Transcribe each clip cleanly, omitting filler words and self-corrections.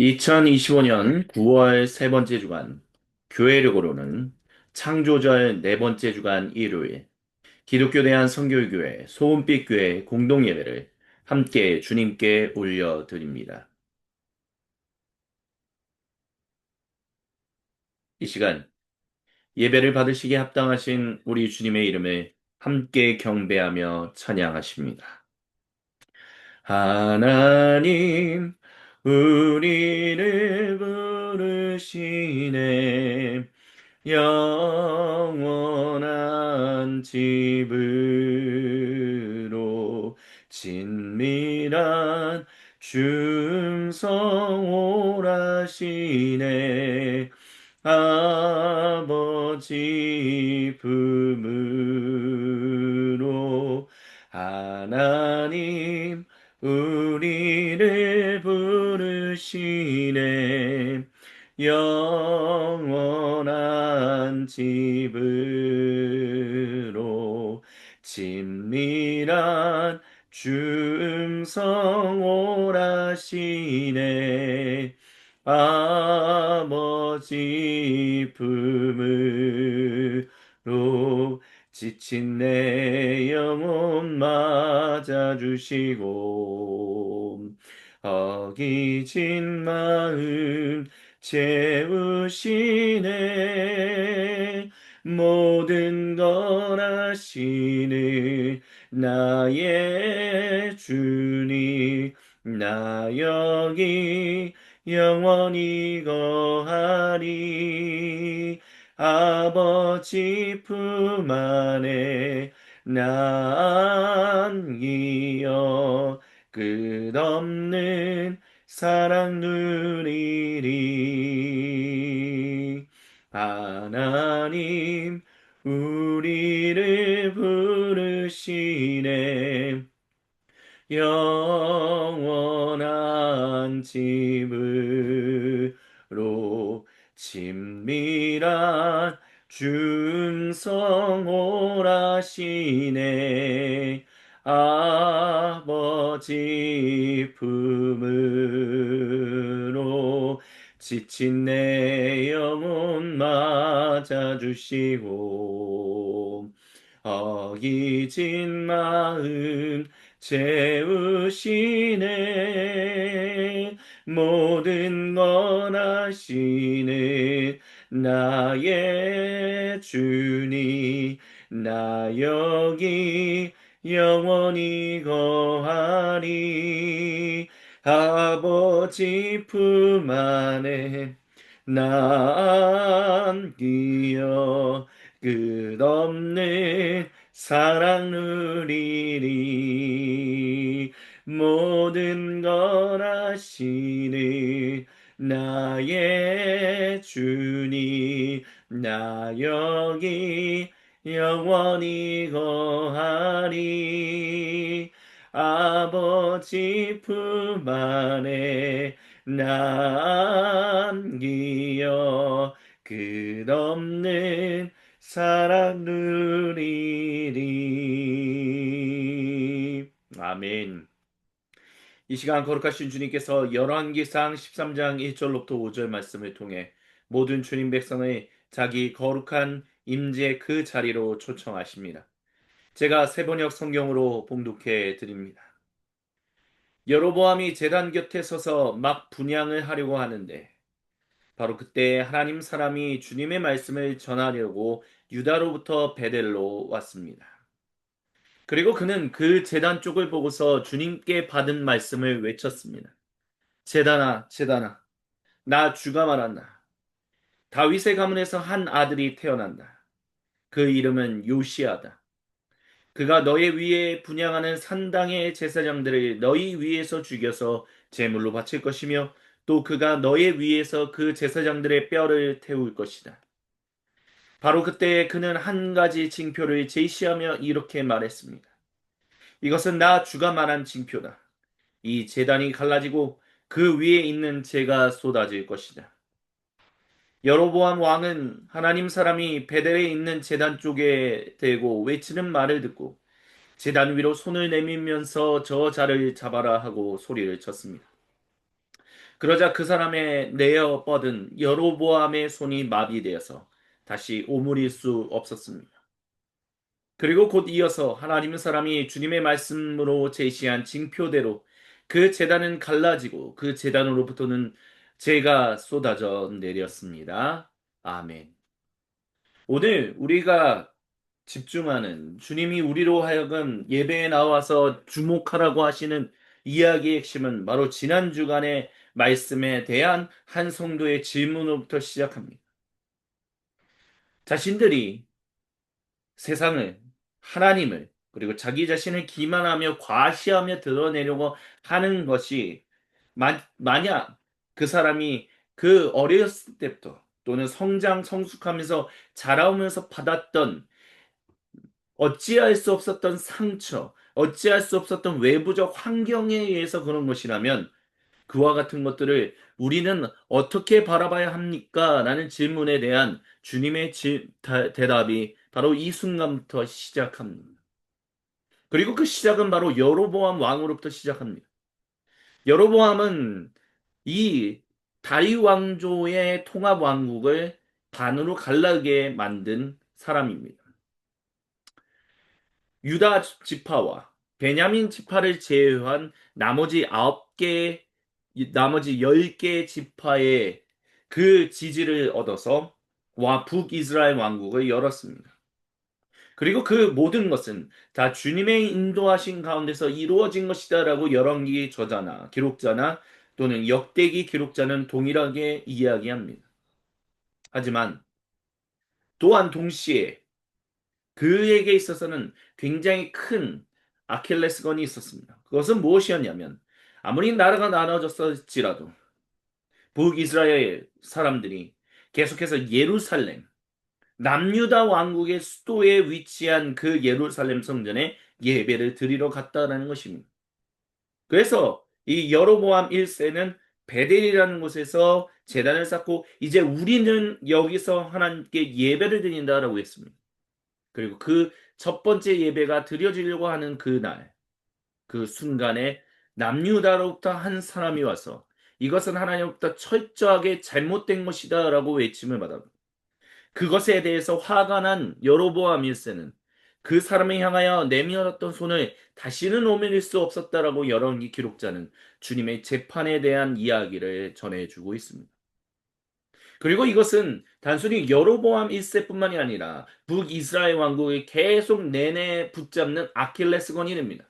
2025년 9월 세 번째 주간, 교회력으로는 창조절 네 번째 주간 일요일, 기독교 대한 선교교회 소은빛교회 공동예배를 함께 주님께 올려드립니다. 이 시간 예배를 받으시기에 합당하신 우리 주님의 이름을 함께 경배하며 찬양하십니다. 하나님, 우리를 부르시네. 영원한 집으로 친밀한 중성 오라시네. 아버지 품으로 하나님 우리를 부르시네. 영원한 집으로 친밀한 중성 오라시네. 아버지 품으로 지친 내 영혼 맞아주시고 허기진 마음 채우시네. 모든 걸 아시는 나의 주님, 나 여기 영원히 거하리. 아버지 품 안에 나 안기어 끝없는 사랑 누리리. 하나님 우리를 부르시네. 영원한 집으로 친밀한 중성 오라시네. 아버지 품으로 지친 내 영혼 맞아주시고 허기진 마음 채우시네. 모든 것 아시는 나의 주님, 나 여기 영원히 거하리. 아버지 품 안에 나 안기어 끝없는 사랑 누리리. 모든 걸 아시는 나의 주님, 나 여기 영원히 거하리. 아버지 품 안에 나 안기어 끝없는 사랑 누리리. 아멘. 이 시간 거룩하신 주님께서 열왕기상 13장 1절로부터 5절 말씀을 통해 모든 주님 백성의 자기 거룩한 임재 그 자리로 초청하십니다. 제가 세번역 성경으로 봉독해 드립니다. 여로보암이 제단 곁에 서서 막 분향을 하려고 하는데 바로 그때 하나님 사람이 주님의 말씀을 전하려고 유다로부터 베델로 왔습니다. 그리고 그는 그 제단 쪽을 보고서 주님께 받은 말씀을 외쳤습니다. 제단아, 제단아, 나 주가 말한다. 다윗의 가문에서 한 아들이 태어난다. 그 이름은 요시아다. 그가 너의 위에 분향하는 산당의 제사장들을 너희 위에서 죽여서 제물로 바칠 것이며 또 그가 너의 위에서 그 제사장들의 뼈를 태울 것이다. 바로 그때 그는 한 가지 징표를 제시하며 이렇게 말했습니다. 이것은 나 주가 말한 징표다. 이 제단이 갈라지고 그 위에 있는 재가 쏟아질 것이다. 여로보암 왕은 하나님 사람이 베델에 있는 제단 쪽에 대고 외치는 말을 듣고 제단 위로 손을 내밀면서 저 자를 잡아라 하고 소리를 쳤습니다. 그러자 그 사람의 내어 뻗은 여로보암의 손이 마비되어서 다시 오므릴 수 없었습니다. 그리고 곧 이어서 하나님의 사람이 주님의 말씀으로 제시한 징표대로 그 제단은 갈라지고 그 제단으로부터는 재가 쏟아져 내렸습니다. 아멘. 오늘 우리가 집중하는 주님이 우리로 하여금 예배에 나와서 주목하라고 하시는 이야기의 핵심은 바로 지난 주간의 말씀에 대한 한 성도의 질문으로부터 시작합니다. 자신들이 세상을, 하나님을, 그리고 자기 자신을 기만하며 과시하며 드러내려고 하는 것이 만약 그 사람이 그 어렸을 때부터 또는 성장, 성숙하면서 자라오면서 받았던 어찌할 수 없었던 상처, 어찌할 수 없었던 외부적 환경에 의해서 그런 것이라면 그와 같은 것들을 우리는 어떻게 바라봐야 합니까? 라는 질문에 대한 주님의 대답이 바로 이 순간부터 시작합니다. 그리고 그 시작은 바로 여로보암 왕으로부터 시작합니다. 여로보암은 이 다윗 왕조의 통합 왕국을 반으로 갈라게 만든 사람입니다. 유다 지파와 베냐민 지파를 제외한 나머지 9개, 나머지 10개 지파의 그 지지를 얻어서 북이스라엘 왕국을 열었습니다. 그리고 그 모든 것은 다 주님의 인도하신 가운데서 이루어진 것이다라고 열왕기 저자나 기록자나 또는 역대기 기록자는 동일하게 이야기합니다. 하지만 또한 동시에 그에게 있어서는 굉장히 큰 아킬레스건이 있었습니다. 그것은 무엇이었냐면 아무리 나라가 나눠졌을지라도 북이스라엘 사람들이 계속해서 예루살렘, 남유다 왕국의 수도에 위치한 그 예루살렘 성전에 예배를 드리러 갔다라는 것입니다. 그래서 이 여로보암 1세는 베델이라는 곳에서 제단을 쌓고 이제 우리는 여기서 하나님께 예배를 드린다라고 했습니다. 그리고 그 첫 번째 예배가 드려지려고 하는 그날, 그 순간에 남유다로부터 한 사람이 와서 이것은 하나님부터 철저하게 잘못된 것이다라고 외침을 받아 그것에 대해서 화가 난 여로보암 1세는 그 사람을 향하여 내밀었던 손을 다시는 오므릴 수 없었다라고 열왕기 기록자는 주님의 재판에 대한 이야기를 전해주고 있습니다. 그리고 이것은 단순히 여로보암 1세뿐만이 아니라 북이스라엘 왕국을 계속 내내 붙잡는 아킬레스건이 됩니다.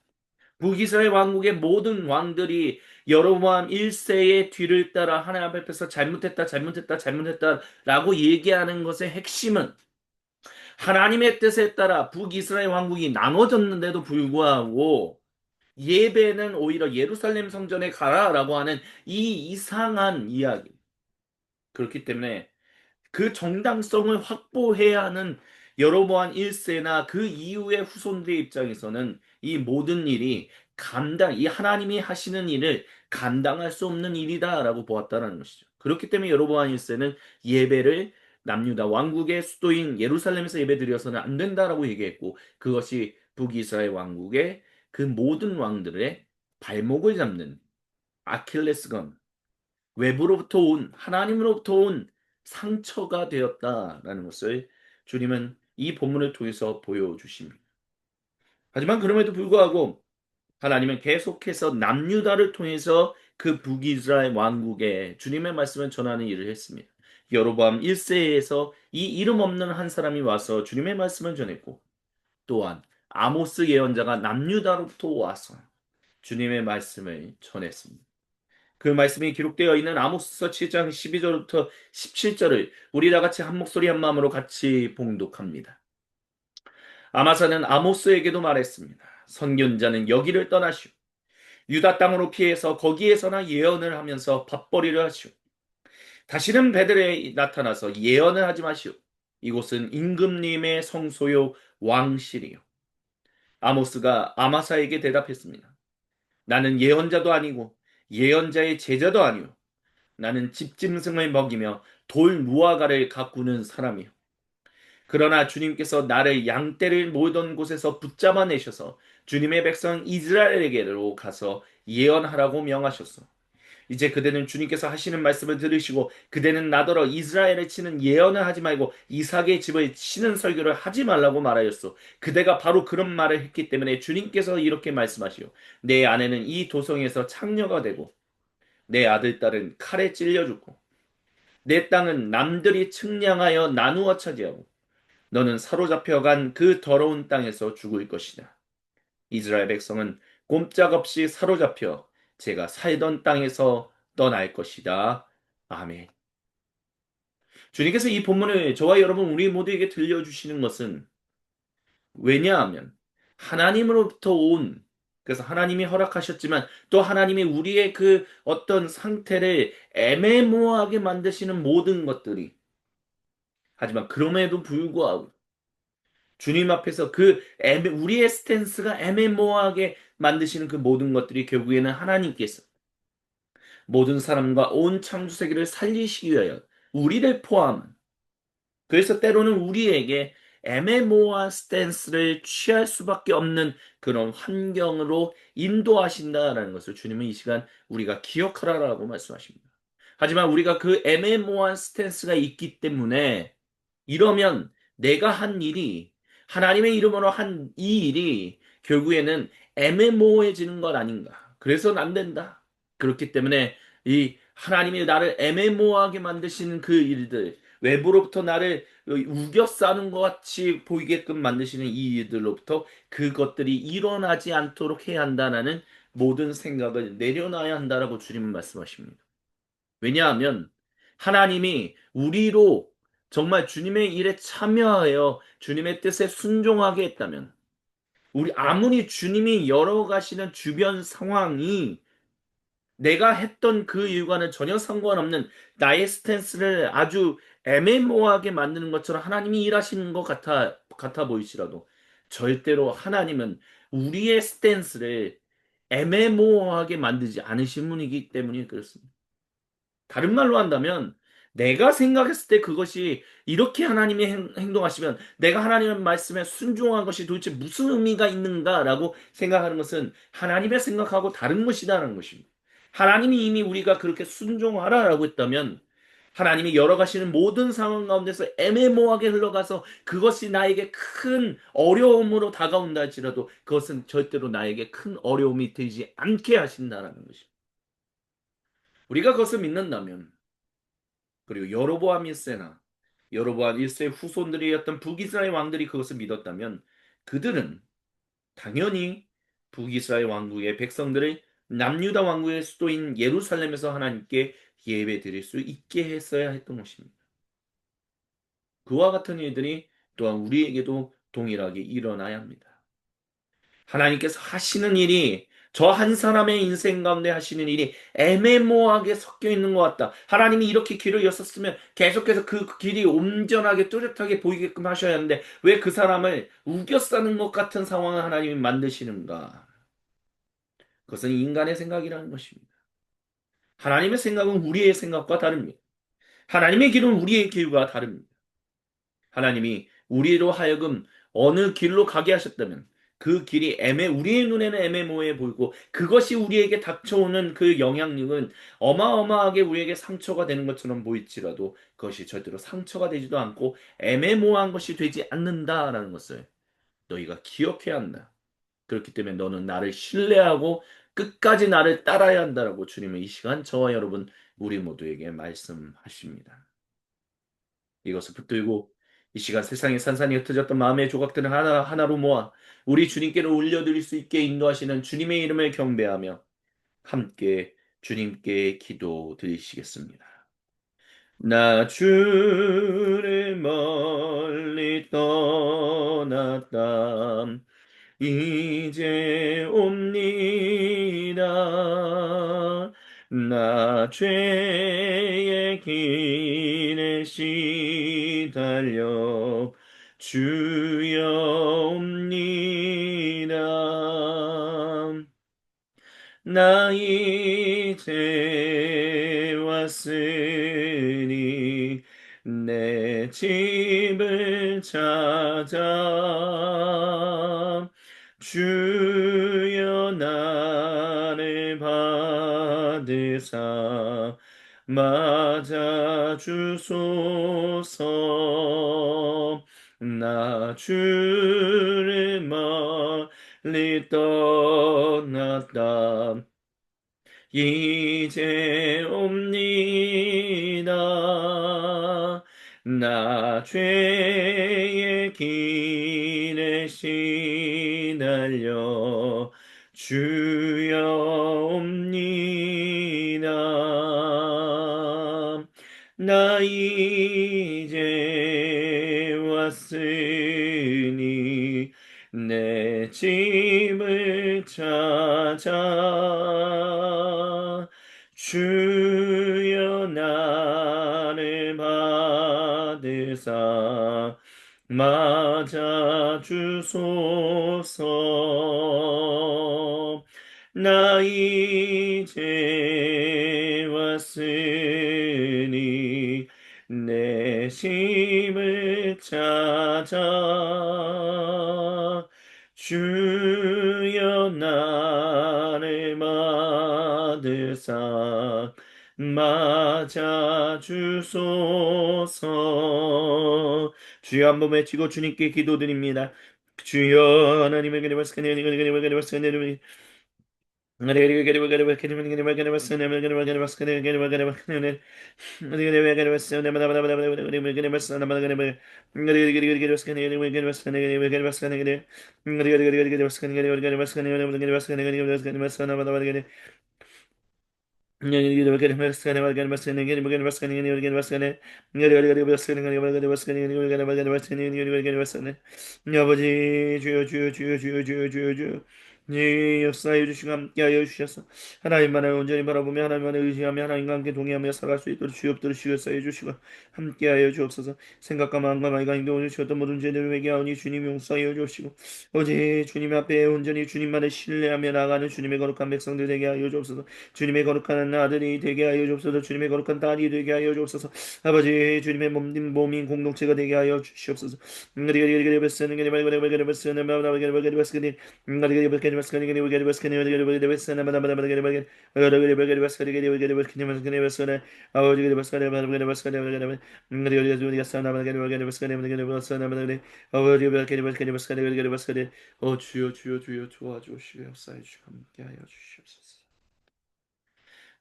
북이스라엘 왕국의 모든 왕들이 여로보암 1세의 뒤를 따라 하나님 앞에서 잘못했다, 잘못했다, 잘못했다라고 얘기하는 것의 핵심은 하나님의 뜻에 따라 북이스라엘 왕국이 나눠졌는데도 불구하고 예배는 오히려 예루살렘 성전에 가라라고 하는 이 이상한 이야기. 그렇기 때문에 그 정당성을 확보해야 하는 여로보암 1세나 그 이후의 후손들의 입장에서는 이 모든 일이 이 하나님이 하시는 일을 감당할 수 없는 일이다라고 보았다는 것이죠. 그렇기 때문에 여로보암 1세는 예배를 남유다 왕국의 수도인 예루살렘에서 예배드려서는 안 된다라고 얘기했고 그것이 북이스라엘 왕국의 그 모든 왕들의 발목을 잡는 아킬레스건 외부로부터 온 하나님으로부터 온 상처가 되었다라는 것을 주님은 이 본문을 통해서 보여주십니다. 하지만 그럼에도 불구하고 하나님은 계속해서 남유다를 통해서 그 북이스라엘 왕국에 주님의 말씀을 전하는 일을 했습니다. 여로보암 1세에서 이 이름 없는 한 사람이 와서 주님의 말씀을 전했고 또한 아모스 예언자가 남유다로부터 와서 주님의 말씀을 전했습니다. 그 말씀이 기록되어 있는 아모스서 7장 12절부터 17절을 우리 다 같이 한 목소리 한 마음으로 같이 봉독합니다. 아마사는 아모스에게도 말했습니다. 선견자는 여기를 떠나시오. 유다 땅으로 피해서 거기에서나 예언을 하면서 밥벌이를 하시오. 다시는 베들에 나타나서 예언을 하지 마시오. 이곳은 임금님의 성소요 왕실이요. 아모스가 아마사에게 대답했습니다. 나는 예언자도 아니고 예언자의 제자도 아니오. 나는 집짐승을 먹이며 돌 무화과를 가꾸는 사람이요. 그러나 주님께서 나를 양떼를 모던 곳에서 붙잡아 내셔서 주님의 백성 이스라엘에게로 가서 예언하라고 명하셨소. 이제 그대는 주님께서 하시는 말씀을 들으시고 그대는 나더러 이스라엘에 치는 예언을 하지 말고 이삭의 집을 치는 설교를 하지 말라고 말하였소. 그대가 바로 그런 말을 했기 때문에 주님께서 이렇게 말씀하시오. 내 아내는 이 도성에서 창녀가 되고 내 아들 딸은 칼에 찔려 죽고 내 땅은 남들이 측량하여 나누어 차지하고 너는 사로잡혀간 그 더러운 땅에서 죽을 것이다. 이스라엘 백성은 꼼짝없이 사로잡혀 제가 살던 땅에서 떠날 것이다. 아멘. 주님께서 이 본문을 저와 여러분 우리 모두에게 들려주시는 것은 왜냐하면 하나님으로부터 온 그래서 하나님이 허락하셨지만 또 하나님이 우리의 그 어떤 상태를 애매모호하게 만드시는 모든 것들이 하지만 그럼에도 불구하고 주님 앞에서 우리의 스탠스가 애매모호하게 만드시는 그 모든 것들이 결국에는 하나님께서 모든 사람과 온 창조 세계를 살리시기 위하여 우리를 포함한 그래서 때로는 우리에게 애매모호한 스탠스를 취할 수밖에 없는 그런 환경으로 인도하신다라는 것을 주님은 이 시간 우리가 기억하라라고 말씀하십니다. 하지만 우리가 그 애매모호한 스탠스가 있기 때문에 이러면 내가 한 일이 하나님의 이름으로 한 이 일이 결국에는 애매모호해지는 것 아닌가. 그래서는 안 된다. 그렇기 때문에 이 하나님이 나를 애매모호하게 만드시는 그 일들, 외부로부터 나를 우겨 싸는 것 같이 보이게끔 만드시는 이 일들로부터 그것들이 일어나지 않도록 해야 한다는 모든 생각을 내려놔야 한다라고 주님은 말씀하십니다. 왜냐하면 하나님이 우리로 정말 주님의 일에 참여하여 주님의 뜻에 순종하게 했다면 우리 아무리 주님이 열어가시는 주변 상황이 내가 했던 그 일과는 전혀 상관없는 나의 스탠스를 아주 애매모호하게 만드는 것처럼 하나님이 일하시는 것 같아 보이시라도 절대로 하나님은 우리의 스탠스를 애매모호하게 만들지 않으신 분이기 때문에 그렇습니다. 다른 말로 한다면 내가 생각했을 때 그것이 이렇게 하나님이 행동하시면 내가 하나님의 말씀에 순종한 것이 도대체 무슨 의미가 있는가라고 생각하는 것은 하나님의 생각하고 다른 것이다라는 것입니다. 하나님이 이미 우리가 그렇게 순종하라라고 했다면 하나님이 열어가시는 모든 상황 가운데서 애매모호하게 흘러가서 그것이 나에게 큰 어려움으로 다가온다 할지라도 그것은 절대로 나에게 큰 어려움이 되지 않게 하신다라는 것입니다. 우리가 그것을 믿는다면 그리고 여로보암 1세나 여로보암 1세 후손들이었던 북이스라엘 왕들이 그것을 믿었다면 그들은 당연히 북이스라엘 왕국의 백성들을 남유다 왕국의 수도인 예루살렘에서 하나님께 예배드릴 수 있게 했어야 했던 것입니다. 그와 같은 일들이 또한 우리에게도 동일하게 일어나야 합니다. 하나님께서 하시는 일이 저 한 사람의 인생 가운데 하시는 일이 애매모호하게 섞여 있는 것 같다. 하나님이 이렇게 길을 여셨으면 계속해서 그 길이 온전하게 뚜렷하게 보이게끔 하셔야 하는데 왜 그 사람을 우겨 싸는 것 같은 상황을 하나님이 만드시는가? 그것은 인간의 생각이라는 것입니다. 하나님의 생각은 우리의 생각과 다릅니다. 하나님의 길은 우리의 길과 다릅니다. 하나님이 우리로 하여금 어느 길로 가게 하셨다면 그 길이 우리의 눈에는 애매모호해 보이고 그것이 우리에게 닥쳐오는 그 영향력은 어마어마하게 우리에게 상처가 되는 것처럼 보일지라도 그것이 절대로 상처가 되지도 않고 애매모호한 것이 되지 않는다라는 것을 너희가 기억해야 한다. 그렇기 때문에 너는 나를 신뢰하고 끝까지 나를 따라야 한다라고 주님은 이 시간 저와 여러분 우리 모두에게 말씀하십니다. 이것을 붙들고 이 시간 세상에 산산이 흩어졌던 마음의 조각들을 하나하나로 모아 우리 주님께로 올려드릴 수 있게 인도하시는 주님의 이름을 경배하며 함께 주님께 기도 드리시겠습니다. 나 주를 멀리 떠났다 이제 옵니다. 나 죄의 길에 시달려 주여 옵니다. 나 이제 왔으니 내 집을 찾아 주여 나를 받으사 맞아 주소서. 나 주를 멀리 떠났다 이제 옵니다. 나 죄의 길에 시달려 주여 옵니다. 나 이제 왔으니 내 집을 찾아 주여 나를 받으사 맞아 주소서. 나 이제 왔으니 내 심을 찾아 주여 나를 받으사 맞아 주소서. 주여 한번 외치고 주님께 기도드립니다. 주여 하나님의 그리 말씀하니 아버지 주여 주여 주여 주여 주여 주여 주여 네 역사해 주시고 함께하여 주셔서 하나님만을 온전히 바라보며 하나님만을 의지하며 하나님과 함께 동의하며 살아갈 수 있도록 주여 없도록 역사해 주시고 함께하여 주옵소서. 생각과 마음과 말과 행동 오늘 주었던 모든 죄들을 회개하오니 주님 용서하여 주옵시고 오직 주님 앞에 온전히 주님만을 신뢰하며 나아가는 주님의 거룩한 백성들 되게 하여 주옵소서. 주님의 거룩한 아들이 되게 하여 주옵소서. 주님의 거룩한 딸이 되게 하여 주옵소서. 아버지 주님의 몸인 공동체가 되게 하여 주시옵소서. 주여 주여 주여 도와주시고 역사해 주시고 함께하여 주시옵소서.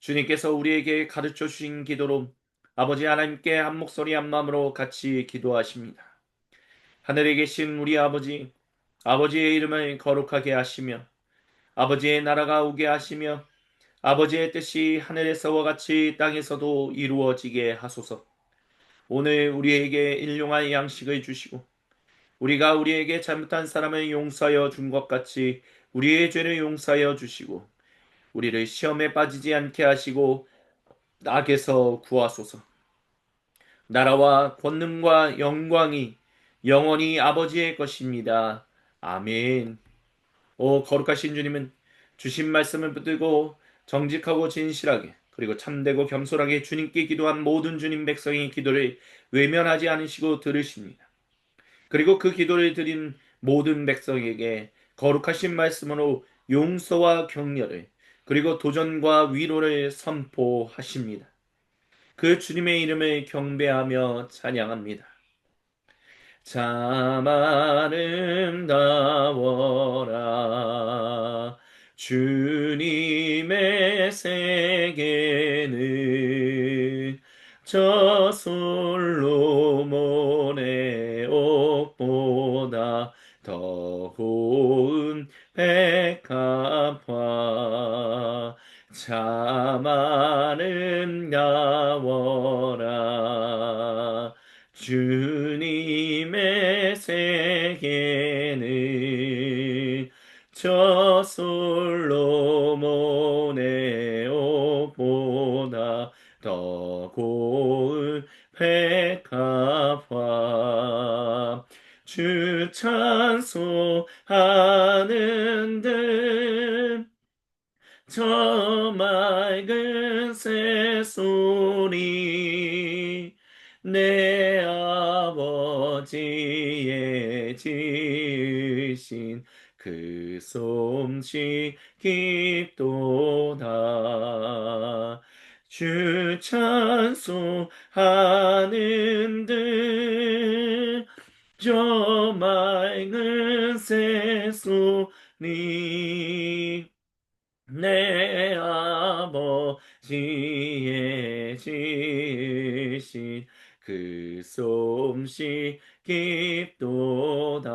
주님께서 우리에게 가르쳐 주신 기도로 아버지 하나님께 한 목소리 한 마음으로 같이 기도하십니다. 하늘에 계신 우리 아버지, 아버지의 이름을 거룩하게 하시며 아버지의 나라가 오게 하시며 아버지의 뜻이 하늘에서와 같이 땅에서도 이루어지게 하소서. 오늘 우리에게 일용할 양식을 주시고 우리가 우리에게 잘못한 사람을 용서하여 준 것 같이 우리의 죄를 용서하여 주시고 우리를 시험에 빠지지 않게 하시고 악에서 구하소서. 나라와 권능과 영광이 영원히 아버지의 것입니다. 아멘. 오 거룩하신 주님은 주신 말씀을 붙들고 정직하고 진실하게 그리고 참되고 겸손하게 주님께 기도한 모든 주님 백성의 기도를 외면하지 않으시고 들으십니다. 그리고 그 기도를 드린 모든 백성에게 거룩하신 말씀으로 용서와 격려를 그리고 도전과 위로를 선포하십니다. 그 주님의 이름을 경배하며 찬양합니다. 참 아름다워라 주님의 세계는 저 솔로몬의 옥보다 더 고운 백합화 참 아름다워라 주님의 세계는 저 솔로몬의 옥보다 더 고운 백합화 주 찬송하는들 저 맑은 새소리 내 아버지의 지으신 그 솜씨 깊도다. 주 찬송하는들 저 맑은 새소리 내 아버지의 지신 그 솜씨 깊도다.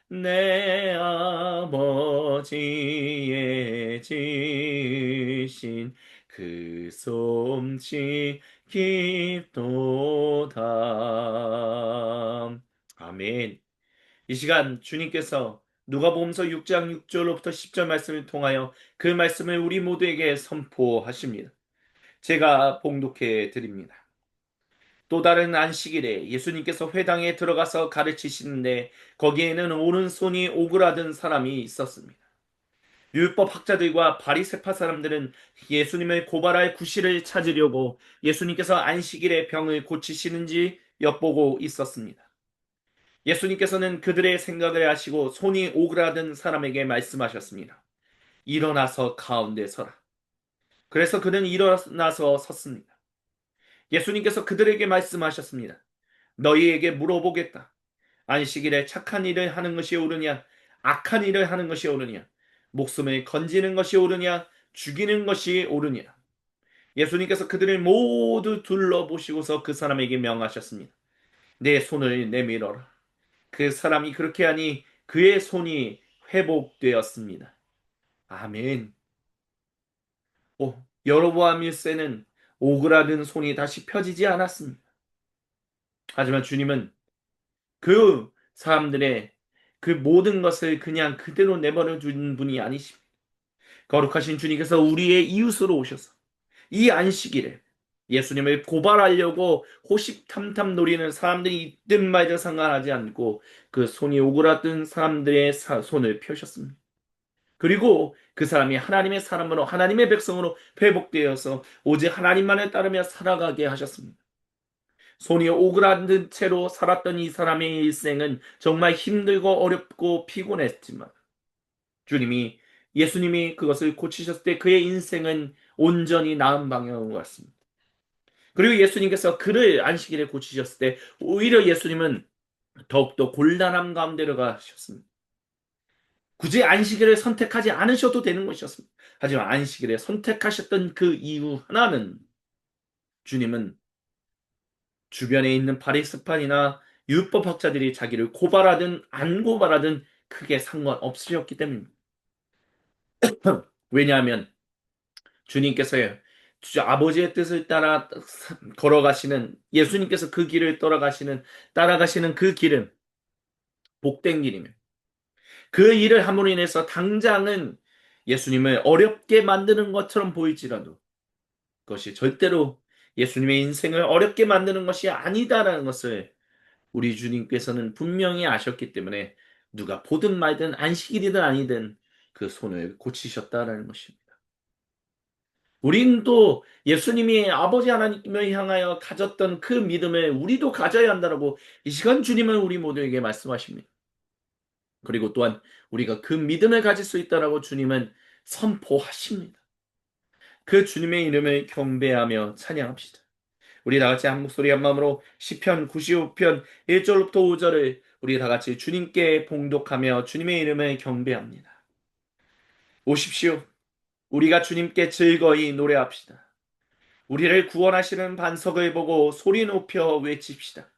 내 아버지의 지신 그 솜씨 깊도다. 아멘. 이 시간 주님께서 누가복음서 6장 6절로부터 10절 말씀을 통하여 그 말씀을 우리 모두에게 선포하십니다. 제가 봉독해 드립니다. 또 다른 안식일에 예수님께서 회당에 들어가서 가르치시는데 거기에는 오른손이 오그라든 사람이 있었습니다. 율법 학자들과 바리새파 사람들은 예수님을 고발할 구실을 찾으려고 예수님께서 안식일에 병을 고치시는지 엿보고 있었습니다. 예수님께서는 그들의 생각을 아시고 손이 오그라든 사람에게 말씀하셨습니다. 일어나서 가운데 서라. 그래서 그는 일어나서 섰습니다. 예수님께서 그들에게 말씀하셨습니다. 너희에게 물어보겠다. 안식일에 착한 일을 하는 것이 옳으냐? 악한 일을 하는 것이 옳으냐? 목숨을 건지는 것이 옳으냐? 죽이는 것이 옳으냐? 예수님께서 그들을 모두 둘러보시고서 그 사람에게 명하셨습니다. 내 손을 내밀어라. 그 사람이 그렇게 하니 그의 손이 회복되었습니다. 아멘. 여로보암 1세는 오그라든 손이 다시 펴지지 않았습니다. 하지만 주님은 그 사람들의 그 모든 것을 그냥 그대로 내버려 둔 분이 아니십니다. 거룩하신 주님께서 우리의 이웃으로 오셔서 이 안식일에 예수님을 고발하려고 호시탐탐 노리는 사람들이 있든 말든 상관하지 않고 그 손이 오그라든 사람들의 손을 펴셨습니다. 그리고 그 사람이 하나님의 사람으로 하나님의 백성으로 회복되어서 오직 하나님만을 따르며 살아가게 하셨습니다. 손이 오그라든 채로 살았던 이 사람의 일생은 정말 힘들고 어렵고 피곤했지만 예수님이 그것을 고치셨을 때 그의 인생은 온전히 나은 방향으로 갔습니다. 그리고 예수님께서 그를 안식일에 고치셨을 때 오히려 예수님은 더욱더 곤란함 가운데로 가셨습니다. 굳이 안식일을 선택하지 않으셔도 되는 것이었습니다. 하지만 안식일에 선택하셨던 그 이유 하나는 주님은 주변에 있는 바리새파이나 율법학자들이 자기를 고발하든 안 고발하든 크게 상관없으셨기 때문입니다. 왜냐하면 주님께서요, 아버지의 뜻을 따라 걸어가시는 예수님께서 그 길을 따라가시는 그 길은 복된 길이며 그 일을 함으로 인해서 당장은 예수님을 어렵게 만드는 것처럼 보일지라도 그것이 절대로 예수님의 인생을 어렵게 만드는 것이 아니다라는 것을 우리 주님께서는 분명히 아셨기 때문에 누가 보든 말든 안식일이든 아니든 그 손을 고치셨다라는 것입니다. 우리는 또 예수님이 아버지 하나님을 향하여 가졌던 그 믿음을 우리도 가져야 한다라고 이 시간 주님은 우리 모두에게 말씀하십니다. 그리고 또한 우리가 그 믿음을 가질 수 있다라고 주님은 선포하십니다. 그 주님의 이름을 경배하며 찬양합시다. 우리 다 같이 한 목소리 한 마음으로 시편 95편 1절부터 5절을 우리 다 같이 주님께 봉독하며 주님의 이름을 경배합니다. 오십시오. 우리가 주님께 즐거이 노래합시다. 우리를 구원하시는 반석을 보고 소리 높여 외칩시다.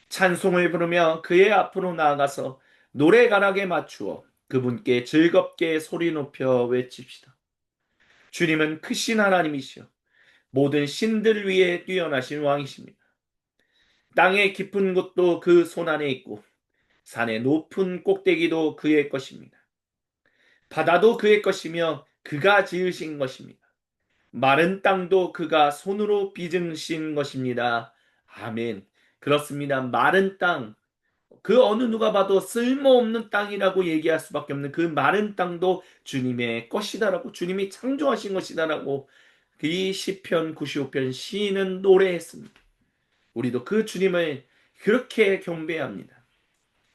찬송을 부르며 그의 앞으로 나아가서 노래가락에 맞추어 그분께 즐겁게 소리 높여 외칩시다. 주님은 크신 하나님이시여 모든 신들 위에 뛰어나신 왕이십니다. 땅의 깊은 곳도 그 손 안에 있고 산의 높은 꼭대기도 그의 것입니다. 바다도 그의 것이며 그가 지으신 것입니다. 마른 땅도 그가 손으로 빚으신 것입니다. 아멘. 그렇습니다. 마른 땅, 그 어느 누가 봐도 쓸모없는 땅이라고 얘기할 수밖에 없는 그 마른 땅도 주님의 것이다라고 주님이 창조하신 것이다라고 이 시편 95편 시인은 노래했습니다. 우리도 그 주님을 그렇게 경배합니다.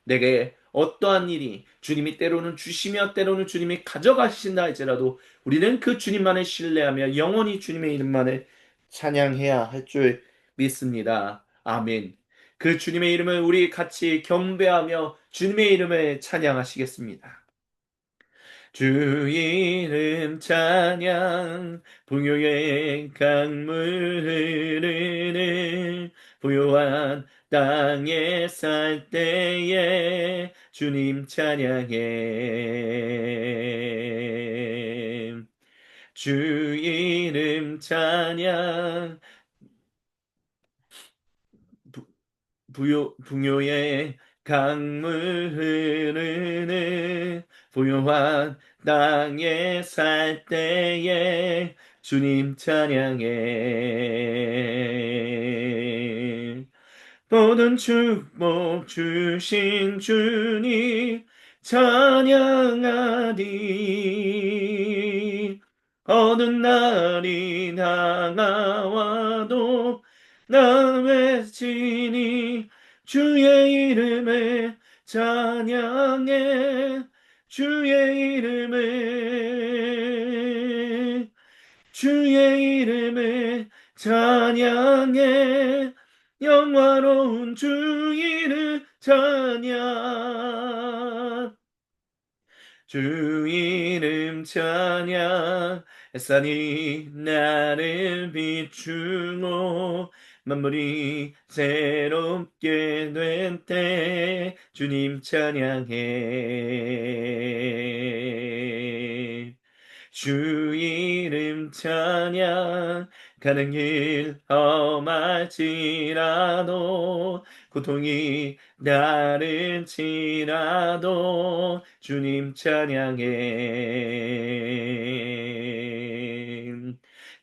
내게 어떠한 일이 주님이 때로는 주시며 때로는 주님이 가져가신다 할지라도 우리는 그 주님만을 신뢰하며 영원히 주님의 이름만을 찬양해야 할 줄 믿습니다. 아멘. 그 주님의 이름을 우리 같이 경배하며 주님의 이름을 찬양하시겠습니다. 주 이름 찬양 풍요의 강물 흐르는 부요한 땅에 살 때에 주님 찬양해 주 이름 찬양 부요의 강물 흐르는 부요한 땅에 살 때에 주님 찬양해 모든 축복 주신 주님 찬양하리 어느 날이 다가와도 나 외치니 주의 이름에 찬양해 주의 이름에 주의 이름에 찬양해 영화로운 주 이름 찬양 주 이름 찬양 햇살이 나를 비추고 만물이 새롭게 된 때 주님 찬양해 주 이름 찬양 가는 길 험할지라도 고통이 나를지라도 주님 찬양해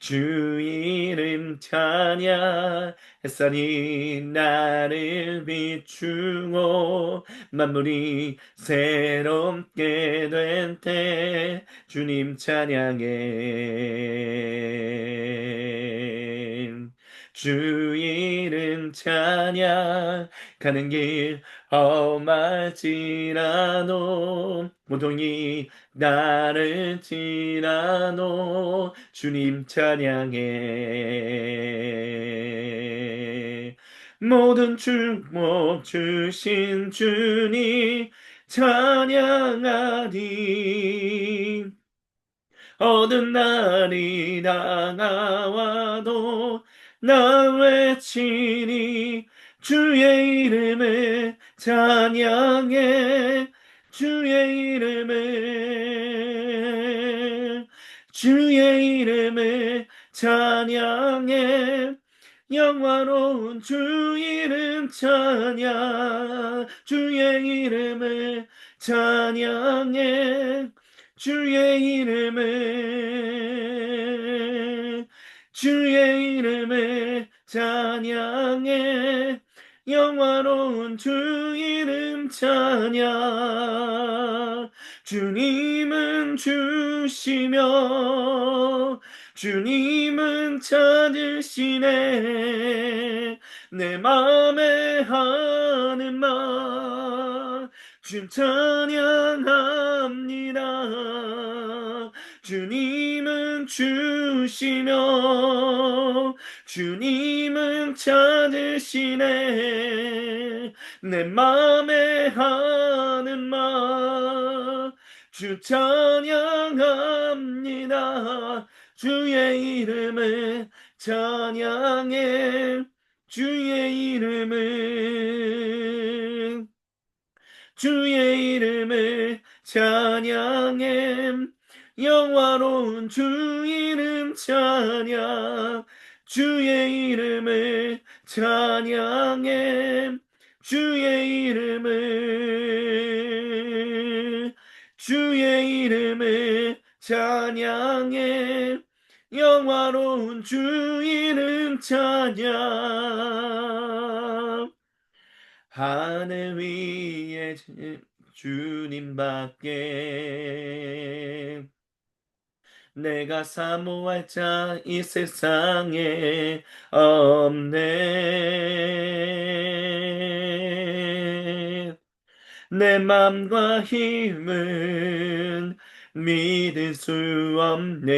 주 이름 찬양 햇살이 나를 비추고 만물이 새롭게 된 때 주님 찬양해 주 이름 찬양 가는 길 험할지라도 고통이 나를지라도 주님 찬양해 모든 축복 주신 주님 찬양하리 어떤 날이 다가와도 나 외치니 주의 이름에 찬양해 주의 이름에 주의 이름에 찬양해 영화로운 주 이름 찬양 주의 이름에 찬양해 주의 이름에 주의 이름에 찬양해 영화로운 주 이름 찬양 주님은 주시며 주님은 찾으시네 내 맘에 하는 말 주 찬양합니다 주님은 주시며 주님은 찾으시네 내 맘에 하는 말 주 찬양합니다 주의 이름에 찬양해 주의 이름에 주의 이름에 찬양해 영화로운 주 이름 찬양 주의 이름에 찬양해 주의 이름에 주의 이름에 찬양해 영화로운 주 이름 찬양 하늘 위에 주님밖에 내가 사모할 자 이 세상에 없네 내 맘과 힘은 믿을 수 없네.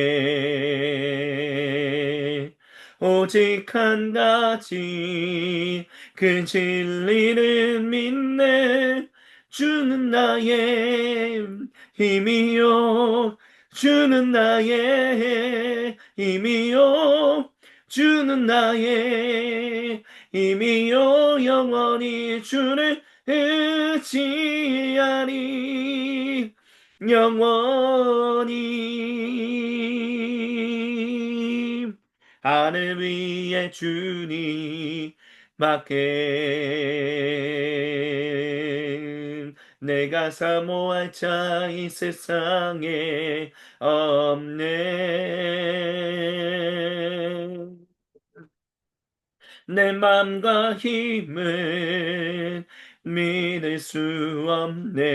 오직 한 가지 그 진리를 믿네. 주는 나의 힘이요, 주는 나의 힘이요, 주는 나의 힘이요, 영원히 주를 의지하리, 영원히. 하늘 위에 주님 밖에 내가 사모할 자 이 세상에 없네. 내 맘과 힘을 믿을 수 없네.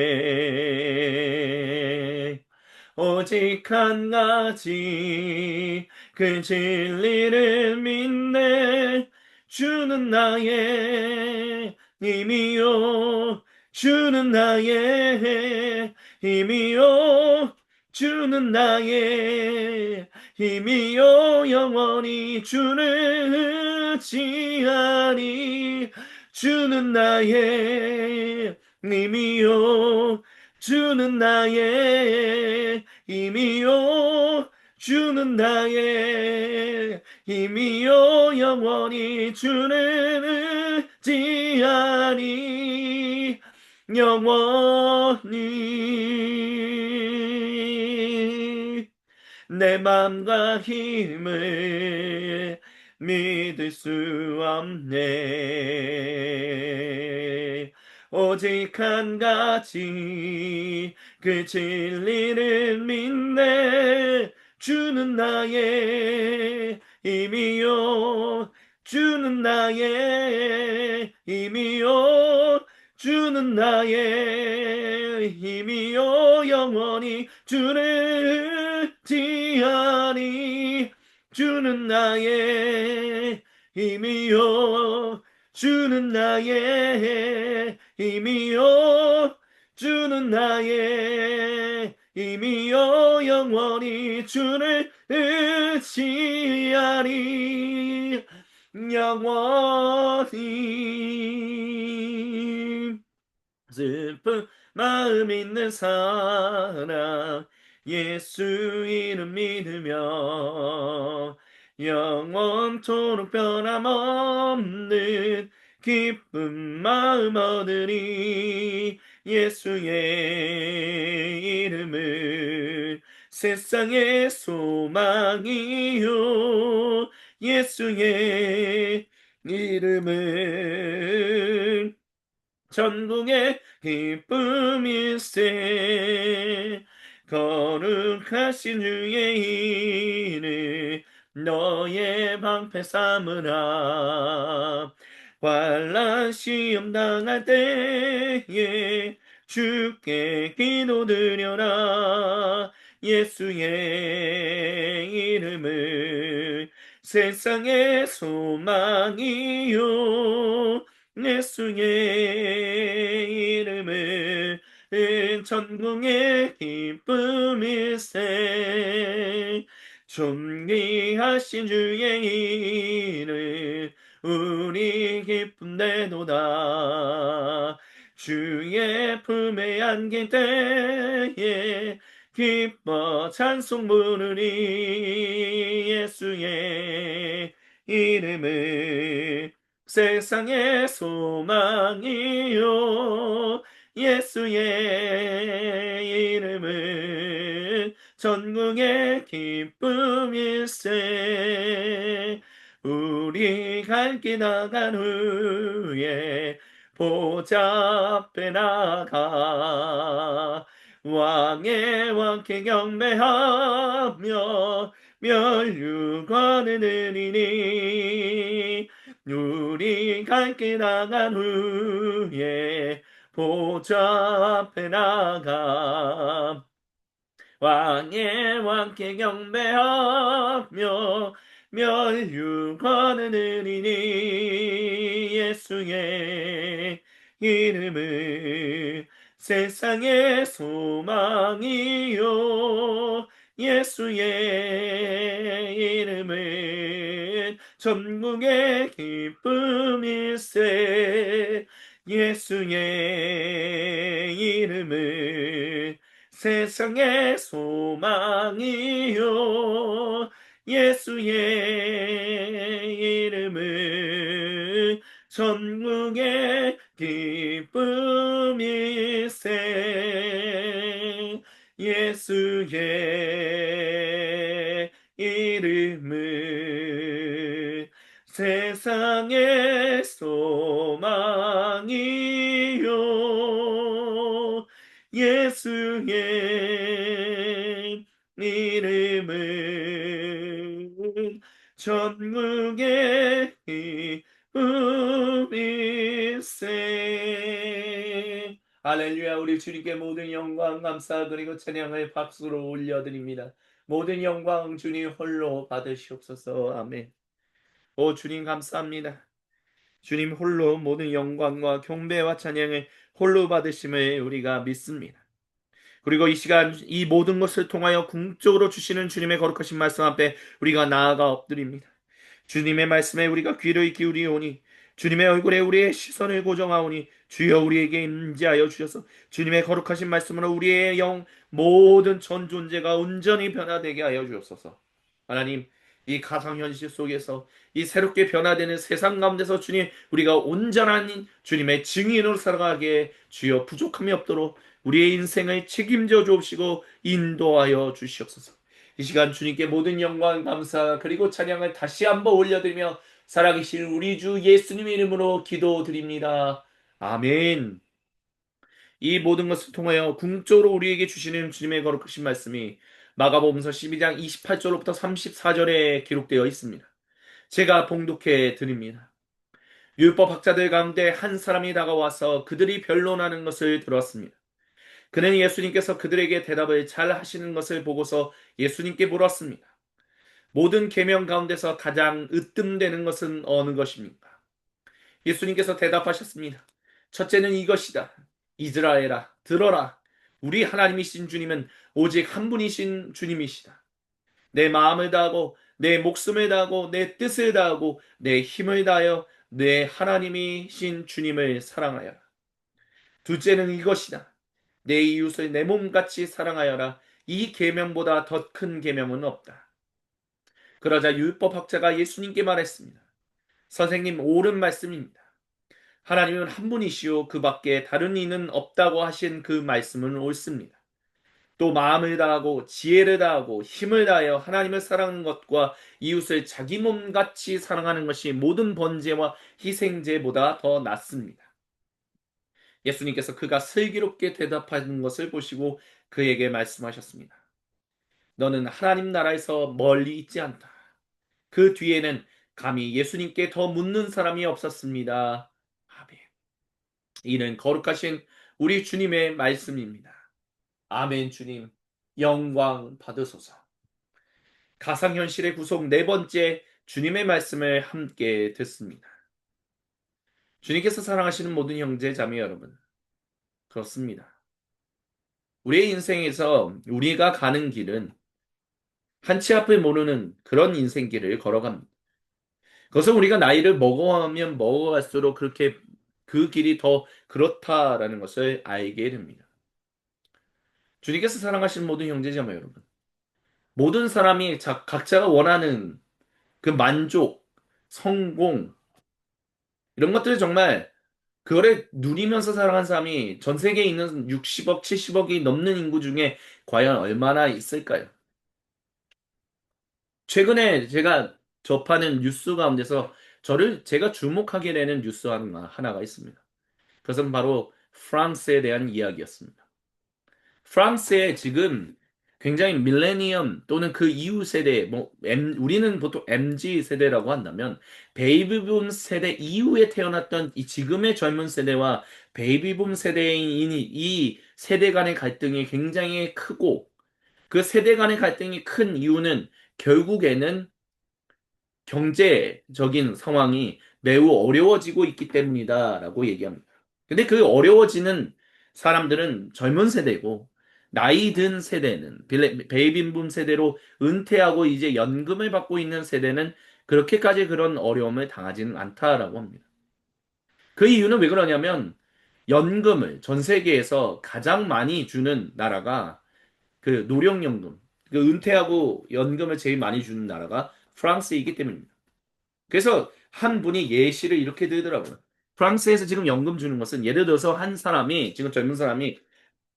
오직 한 가지 그 진리를 믿네. 주는 나의 힘이요, 주는 나의 힘이요, 주는 나의 힘이요, 영원히 주를 의지하니. 주는 나의 힘이요, 주는 나의 힘이요, 주는 나의 힘이요, 영원히 주를 의지하니, 영원히. 내 맘과 힘을 믿을 수 없네. 오직 한 가지 그 진리를 믿네. 주는 나의 힘이요, 주는 나의 힘이요, 주는 나의 힘이요, 영원히 주를 지하니. 주는 나의 힘이요, 주는 나의 힘이요, 주는 나의 힘이요, 영원히 주를 의지하리, 영원히. 슬픈 마음 있는 사람 예수 이름 믿으며 영원토록 변함없는 기쁜 마음 얻으리. 예수의 이름은 세상의 소망이요, 예수의 이름은 천국의 기쁨일세. 거룩하신 주의 이름 너의 방패 삼으라. 환난 시험 당할 때에 주께 기도드려라. 예수의 이름은 세상의 소망이요, 예수의 이름은 천국의 기쁨일세. 존귀하신 주의 이름 우리 기쁨되도다. 주의 품에 안길 때에 기뻐 찬송 부르리. 예수의 이름은 세상의 소망이요, 예수의 이름은 전국의 기쁨일세. 우리 갈 길 나간 후에 보좌 앞에 나가 왕의 왕께 경배하며 멸류관을 드리니. 우리 갈 길 나간 후에 보좌 앞에 나가 왕의 왕께 경배하며 멸류관을 드리니. 예수의 이름은 세상의 소망이요 예수의 이름은 전국의 기쁨일세. 예수의 이름은 세상의 소망이요 예수의 이름은 전국의 기쁨일세. 예수의 이름은 세상의 소망이요 예수의 이름은 전국의 기쁨일세. 할렐루야. 우리 주님께 모든 영광 감사 그리고 찬양을 박수로 올려드립니다. 모든 영광 주님 홀로 받으시옵소서. 아멘. 오 주님 감사합니다. 주님 홀로 모든 영광과 경배와 찬양을 홀로 받으심을 우리가 믿습니다. 그리고 이 시간 이 모든 것을 통하여 궁극적으로 주시는 주님의 거룩하신 말씀 앞에 우리가 나아가 엎드립니다. 주님의 말씀에 우리가 귀를 기울이오니 주님의 얼굴에 우리의 시선을 고정하오니 주여 우리에게 임재하여 주셔서 주님의 거룩하신 말씀으로 우리의 영 모든 전 존재가 온전히 변화되게 하여 주옵소서. 하나님 이 가상현실 속에서 이 새롭게 변화되는 세상 가운데서 주님 우리가 온전한 주님의 증인으로 살아가게 주여 부족함이 없도록 우리의 인생을 책임져 주옵시고 인도하여 주시옵소서. 이 시간 주님께 모든 영광 감사 그리고 찬양을 다시 한번 올려드리며 살아계신 우리 주 예수님의 이름으로 기도드립니다. 아멘. 이 모든 것을 통하여 궁극적으로 우리에게 주시는 주님의 거룩하신 말씀이 마가복음서 12장 28절로부터 34절에 기록되어 있습니다. 제가 봉독해 드립니다. 율법 학자들 가운데 한 사람이 다가와서 그들이 변론하는 것을 들었습니다. 그는 예수님께서 그들에게 대답을 잘 하시는 것을 보고서 예수님께 물었습니다. 모든 계명 가운데서 가장 으뜸되는 것은 어느 것입니까? 예수님께서 대답하셨습니다. 첫째는 이것이다. 이스라엘아, 들어라. 우리 하나님이신 주님은 오직 한 분이신 주님이시다. 내 마음을 다하고 내 목숨을 다하고 내 뜻을 다하고 내 힘을 다하여 내 하나님이신 주님을 사랑하여라. 둘째는 이것이다. 내 이웃을 내 몸같이 사랑하여라. 이 계명보다 더 큰 계명은 없다. 그러자 율법학자가 예수님께 말했습니다. 선생님, 옳은 말씀입니다. 하나님은 한 분이시오 그 밖에 다른 이는 없다고 하신 그 말씀은 옳습니다. 또 마음을 다하고 지혜를 다하고 힘을 다하여 하나님을 사랑하는 것과 이웃을 자기 몸같이 사랑하는 것이 모든 번제와 희생제보다 더 낫습니다. 예수님께서 그가 슬기롭게 대답하는 것을 보시고 그에게 말씀하셨습니다. 너는 하나님 나라에서 멀리 있지 않다. 그 뒤에는 감히 예수님께 더 묻는 사람이 없었습니다. 아멘. 이는 거룩하신 우리 주님의 말씀입니다. 아멘. 주님 영광 받으소서. 가상현실의 구속 네 번째 주님의 말씀을 함께 듣습니다. 주님께서 사랑하시는 모든 형제 자매 여러분, 그렇습니다. 우리의 인생에서 우리가 가는 길은 한치 앞을 모르는 그런 인생길을 걸어갑니다. 그것은 우리가 나이를 먹어가면 먹어갈수록 그렇게 그 길이 더 그렇다라는 것을 알게 됩니다. 주님께서 사랑하시는 모든 형제자매 여러분, 모든 사람이 각자가 원하는 그 만족, 성공 이런 것들을 정말 그거를 누리면서 살아간 사람이 전 세계에 있는 60억, 70억이 넘는 인구 중에 과연 얼마나 있을까요? 최근에 제가 접하는 뉴스 가운데서 제가 주목하게 되는 뉴스 하나가 있습니다. 그것은 바로 프랑스에 대한 이야기였습니다. 프랑스에 지금 굉장히 밀레니엄 또는 그 이후 세대, 우리는 보통 MZ 세대라고 한다면 베이비붐 세대 이후에 태어났던 이 지금의 젊은 세대와 베이비붐 세대인 이 세대 간의 갈등이 굉장히 크고 그 세대 간의 갈등이 큰 이유는 결국에는 경제적인 상황이 매우 어려워지고 있기 때문이다라고 얘기합니다. 근데 그 어려워지는 사람들은 젊은 세대고 나이 든 세대는 베이비붐 세대로 은퇴하고 이제 연금을 받고 있는 세대는 그렇게까지 그런 어려움을 당하지는 않다라고 합니다. 그 이유는 왜 그러냐면 연금을 전 세계에서 가장 많이 주는 나라가 그 노령연금, 그 은퇴하고 연금을 제일 많이 주는 나라가 프랑스이기 때문입니다. 그래서 한 분이 예시를 이렇게 들더라고요. 프랑스에서 지금 연금 주는 것은 예를 들어서 한 사람이 지금 젊은 사람이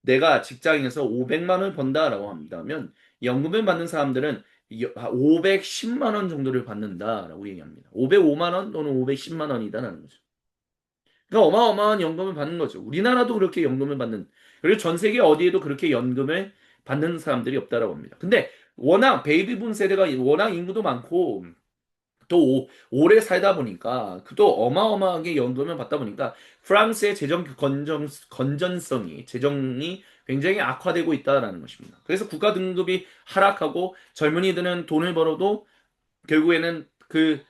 내가 직장에서 500만 원을 번다라고 합니다. 하면 연금을 받는 사람들은 510만 원 정도를 받는다라고 얘기합니다. 505만 원 또는 510만 원이다라는 거죠. 그러니까 어마어마한 연금을 받는 거죠. 우리나라도 그렇게 연금을 받는, 그리고 전 세계 어디에도 그렇게 연금을 받는 사람들이 없다라고 합니다. 근데 워낙 베이비붐 세대가 워낙 인구도 많고 또 오래 살다 보니까 또 어마어마하게 연금을 받다 보니까 프랑스의 건전성이 재정이 굉장히 악화되고 있다라는 것입니다. 그래서 국가 등급이 하락하고 젊은이들은 돈을 벌어도 결국에는 그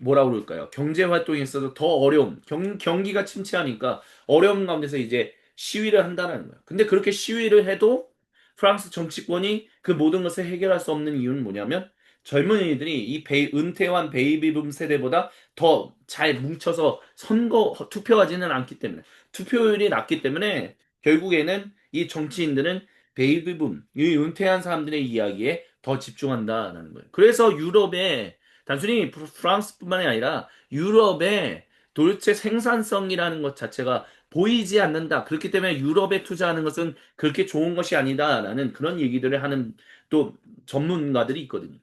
뭐라 그럴까요? 경제 활동에 있어서 더 어려움, 경기가 침체하니까 어려운 가운데서 이제 시위를 한다는 거예요. 근데 그렇게 시위를 해도 프랑스 정치권이 그 모든 것을 해결할 수 없는 이유는 뭐냐면 젊은이들이 은퇴한 베이비붐 세대보다 더 잘 뭉쳐서 투표하지는 않기 때문에 투표율이 낮기 때문에 결국에는 이 정치인들은 베이비붐, 이 은퇴한 사람들의 이야기에 더 집중한다라는 거예요. 그래서 유럽에 단순히 프랑스뿐만이 아니라 유럽의 도대체 생산성이라는 것 자체가 보이지 않는다. 그렇기 때문에 유럽에 투자하는 것은 그렇게 좋은 것이 아니다라는 그런 얘기들을 하는 또 전문가들이 있거든요.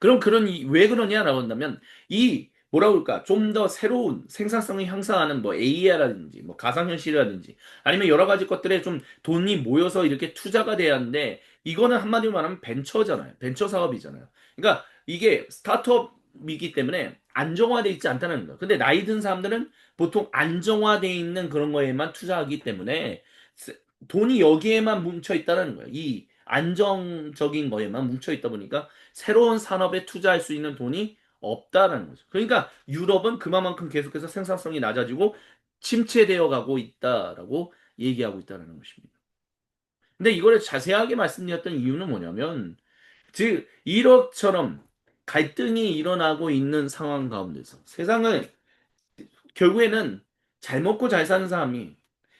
그럼 왜 그러냐라고 한다면 이 뭐라 그럴까 좀 더 새로운 생산성을 향상하는 뭐 AI라든지 뭐 가상현실이라든지 아니면 여러 가지 것들에 좀 돈이 모여서 이렇게 투자가 돼야 하는데 이거는 한마디로 말하면 벤처잖아요. 벤처 사업이잖아요. 그러니까 이게 스타트업이기 때문에 안정화돼 있지 않다는 거예요. 근데 나이 든 사람들은 보통 안정화돼 있는 그런 거에만 투자하기 때문에 돈이 여기에만 뭉쳐 있다는 거예요. 이 안정적인 거에만 뭉쳐 있다 보니까 새로운 산업에 투자할 수 있는 돈이 없다라는 거죠. 그러니까 유럽은 그만큼 계속해서 생산성이 낮아지고 침체되어 가고 있다라고 얘기하고 있다는 것입니다. 근데 이거를 자세하게 말씀드렸던 이유는 뭐냐면 즉 이렇처럼 갈등이 일어나고 있는 상황 가운데서 세상을 결국에는 잘 먹고 잘 사는 사람이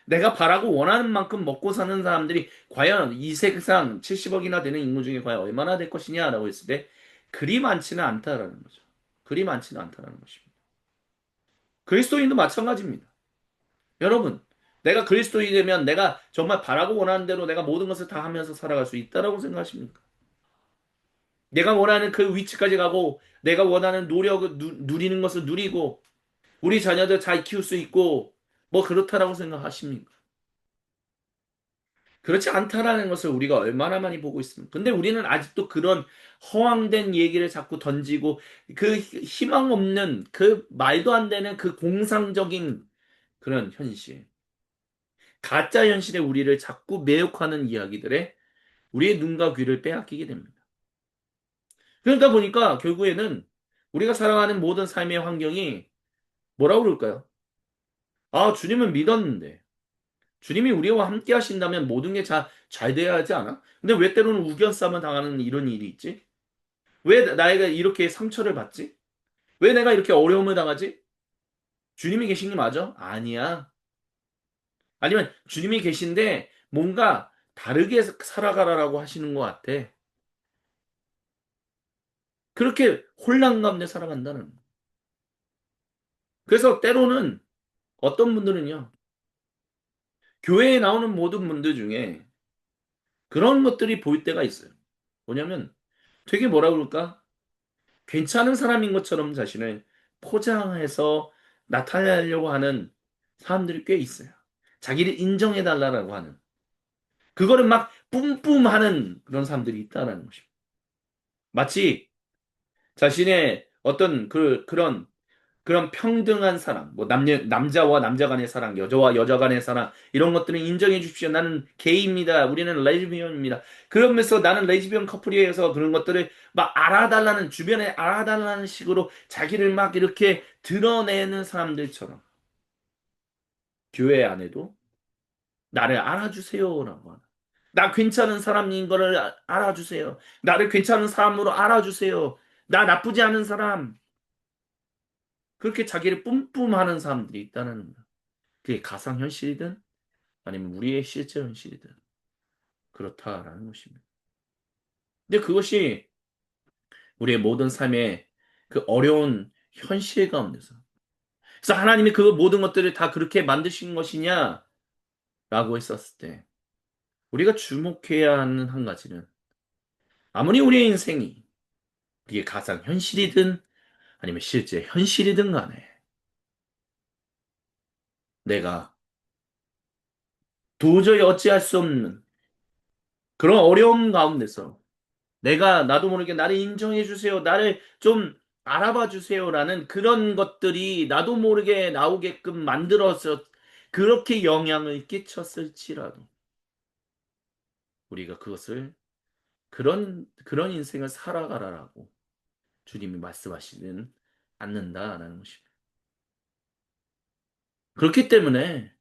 내가 바라고 원하는 만큼 먹고 사는 사람들이 과연 이 세상 70억이나 되는 인구 중에 과연 얼마나 될 것이냐라고 했을 때 그리 많지는 않다라는 거죠. 그리 많지는 않다라는 것입니다. 그리스도인도 마찬가지입니다. 여러분, 내가 그리스도인이 되면 내가 정말 바라고 원하는 대로 내가 모든 것을 다 하면서 살아갈 수 있다라고 생각하십니까? 내가 원하는 그 위치까지 가고 내가 원하는 노력을 누리는 것을 누리고 우리 자녀들 잘 키울 수 있고 뭐 그렇다라고 생각하십니까? 그렇지 않다라는 것을 우리가 얼마나 많이 보고 있습니까? 근데 우리는 아직도 그런 허황된 얘기를 자꾸 던지고 그 희망 없는 그 말도 안 되는 그 공상적인 그런 현실, 가짜 현실에 우리를 자꾸 매혹하는 이야기들에 우리의 눈과 귀를 빼앗기게 됩니다. 그러다 보니까 결국에는 우리가 살아가는 모든 삶의 환경이 뭐라고 그럴까요? 아, 주님은 믿었는데. 주님이 우리와 함께 하신다면 모든 게 잘 돼야 하지 않아? 근데 왜 때로는 우겨싸만 당하는 이런 일이 있지? 왜 나이가 이렇게 상처를 받지? 왜 내가 이렇게 어려움을 당하지? 주님이 계신 게 맞아? 아니야. 아니면 주님이 계신데 뭔가 다르게 살아가라라고 하시는 것 같아. 그렇게 혼란 가운데 살아간다는. 그래서 때로는 어떤 분들은요, 교회에 나오는 모든 분들 중에 그런 것들이 보일 때가 있어요. 뭐냐면 되게 뭐라 그럴까? 괜찮은 사람인 것처럼 자신을 포장해서 나타내려고 하는 사람들이 꽤 있어요. 자기를 인정해달라고 하는. 그거를 막 뿜뿜하는 그런 사람들이 있다라는 것입니다. 마치 자신의 어떤 그런 평등한 사랑, 뭐 남자와 남자 간의 사랑, 여자와 여자 간의 사랑, 이런 것들은 인정해 주십시오. 나는 게이입니다. 우리는 레즈비언입니다. 그러면서 나는 레즈비언 커플이어서 그런 것들을 막 알아달라는, 주변에 알아달라는 식으로 자기를 막 이렇게 드러내는 사람들처럼 교회 안에도 나를 알아주세요라고 하는. 나 괜찮은 사람인 거를 알아주세요. 나를 괜찮은 사람으로 알아주세요. 나 나쁘지 않은 사람. 그렇게 자기를 뿜뿜하는 사람들이 있다는 거야. 그게 가상현실이든 아니면 우리의 실제 현실이든 그렇다라는 것입니다. 근데 그것이 우리의 모든 삶의 그 어려운 현실 가운데서. 그래서 하나님이 그 모든 것들을 다 그렇게 만드신 것이냐라고 했었을 때 우리가 주목해야 하는 한 가지는 아무리 우리의 인생이 그게 가상현실이든 아니면 실제 현실이든 간에 내가 도저히 어찌할 수 없는 그런 어려움 가운데서 내가 나도 모르게 나를 인정해 주세요. 나를 좀 알아봐 주세요라는 그런 것들이 나도 모르게 나오게끔 만들어서 그렇게 영향을 끼쳤을지라도 우리가 그것을 그런 인생을 살아가라라고 주님이 말씀하시는 않는다라는 것입니다. 그렇기 때문에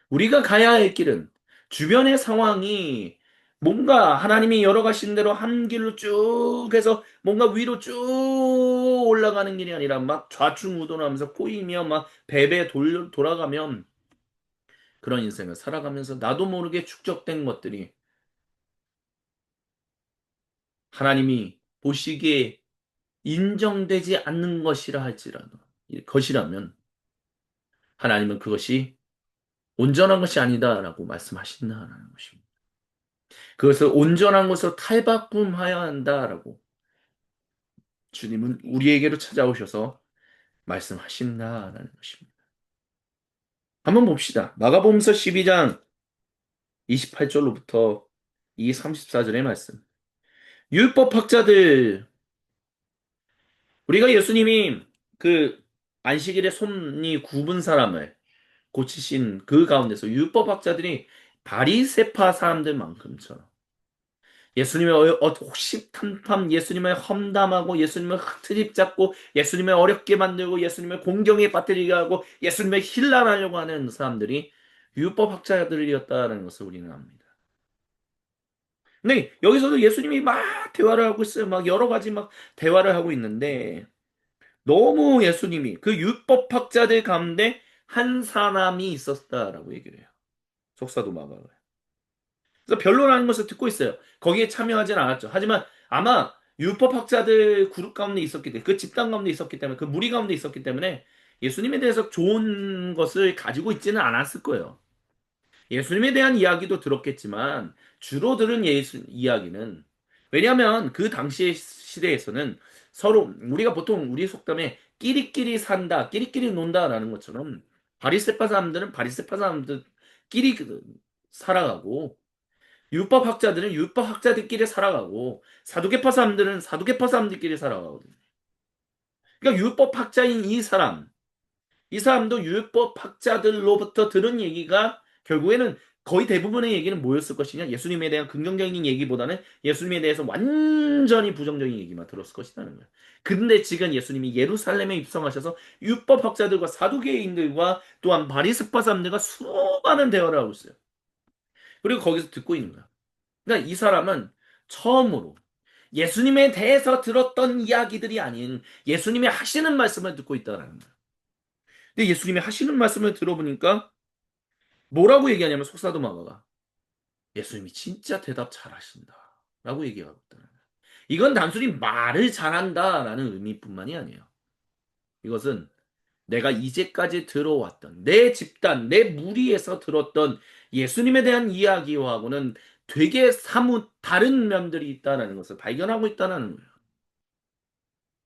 우리가 가야 할 길은 주변의 상황이 뭔가 하나님이 열어가신 대로 한 길로 쭉 해서 뭔가 위로 쭉 올라가는 길이 아니라 막 좌충우돌하면서 꼬이며 막 배배 돌아가면 그런 인생을 살아가면서 나도 모르게 축적된 것들이 하나님이 보시기에 인정되지 않는 것이라 할지라도 것이라면 하나님은 그것이 온전한 것이 아니다라고 말씀하신다라는 것입니다. 그것을 온전한 것으로 탈바꿈하여야 한다라고 주님은 우리에게로 찾아오셔서 말씀하신다라는 것입니다. 한번 봅시다. 마가복음서 12장 28절로부터 이 34절의 말씀. 율법학자들 우리가 예수님이 그 안식일에 손이 굽은 사람을 고치신 그 가운데서 율법학자들이 바리새파 사람들만큼처럼 예수님의 혹시탐탐 예수님을 험담하고 예수님을 트집 잡고 예수님을 어렵게 만들고 예수님을 공경에 빠뜨리게 하고 예수님을 힐난하려고 하는 사람들이 율법학자들이었다는 것을 우리는 압니다. 근데 여기서도 예수님이 막 대화를 하고 있어요. 막 여러 가지 막 대화를 하고 있는데 너무 예수님이 그 율법학자들 가운데 한 사람이 있었다라고 얘기를 해요. 속사도 마가가. 그래서 변론하는 것을 듣고 있어요. 거기에 참여하진 않았죠. 하지만 아마 율법학자들 그룹 가운데 있었기 때문에 그 집단 가운데 있었기 때문에 그 무리 가운데 있었기 때문에 예수님에 대해서 좋은 것을 가지고 있지는 않았을 거예요. 예수님에 대한 이야기도 들었겠지만 주로 들은 예수 이야기는 왜냐하면 그 당시의 시대에서는 서로 우리가 보통 우리 속담에 끼리끼리 산다, 끼리끼리 논다라는 것처럼 바리새파 사람들은 바리새파 사람들끼리 살아가고 율법학자들은 율법학자들끼리 살아가고 사두개파 사람들은 사두개파 사람들끼리 살아가거든요. 그러니까 율법학자인 이 사람도 율법학자들로부터 들은 얘기가 결국에는 거의 대부분의 얘기는 뭐였을 것이냐? 예수님에 대한 긍정적인 얘기보다는 예수님에 대해서 완전히 부정적인 얘기만 들었을 것이라는 거예요. 근데 지금 예수님이 예루살렘에 입성하셔서 율법학자들과 사두개인들과 또한 바리새파 사람들과 수많은 대화를 하고 있어요. 그리고 거기서 듣고 있는 거야. 그러니까 이 사람은 처음으로 예수님에 대해서 들었던 이야기들이 아닌 예수님이 하시는 말씀을 듣고 있다는 거예요. 근데 예수님이 하시는 말씀을 들어보니까 뭐라고 얘기하냐면 속사도마가가 예수님이 진짜 대답 잘하신다 라고 얘기하고 있다는 거예요. 이건 단순히 말을 잘한다라는 의미뿐만이 아니에요. 이것은 내가 이제까지 들어왔던 내 집단, 내 무리에서 들었던 예수님에 대한 이야기와는 되게 사뭇 다른 면들이 있다는 것을 발견하고 있다는 거예요.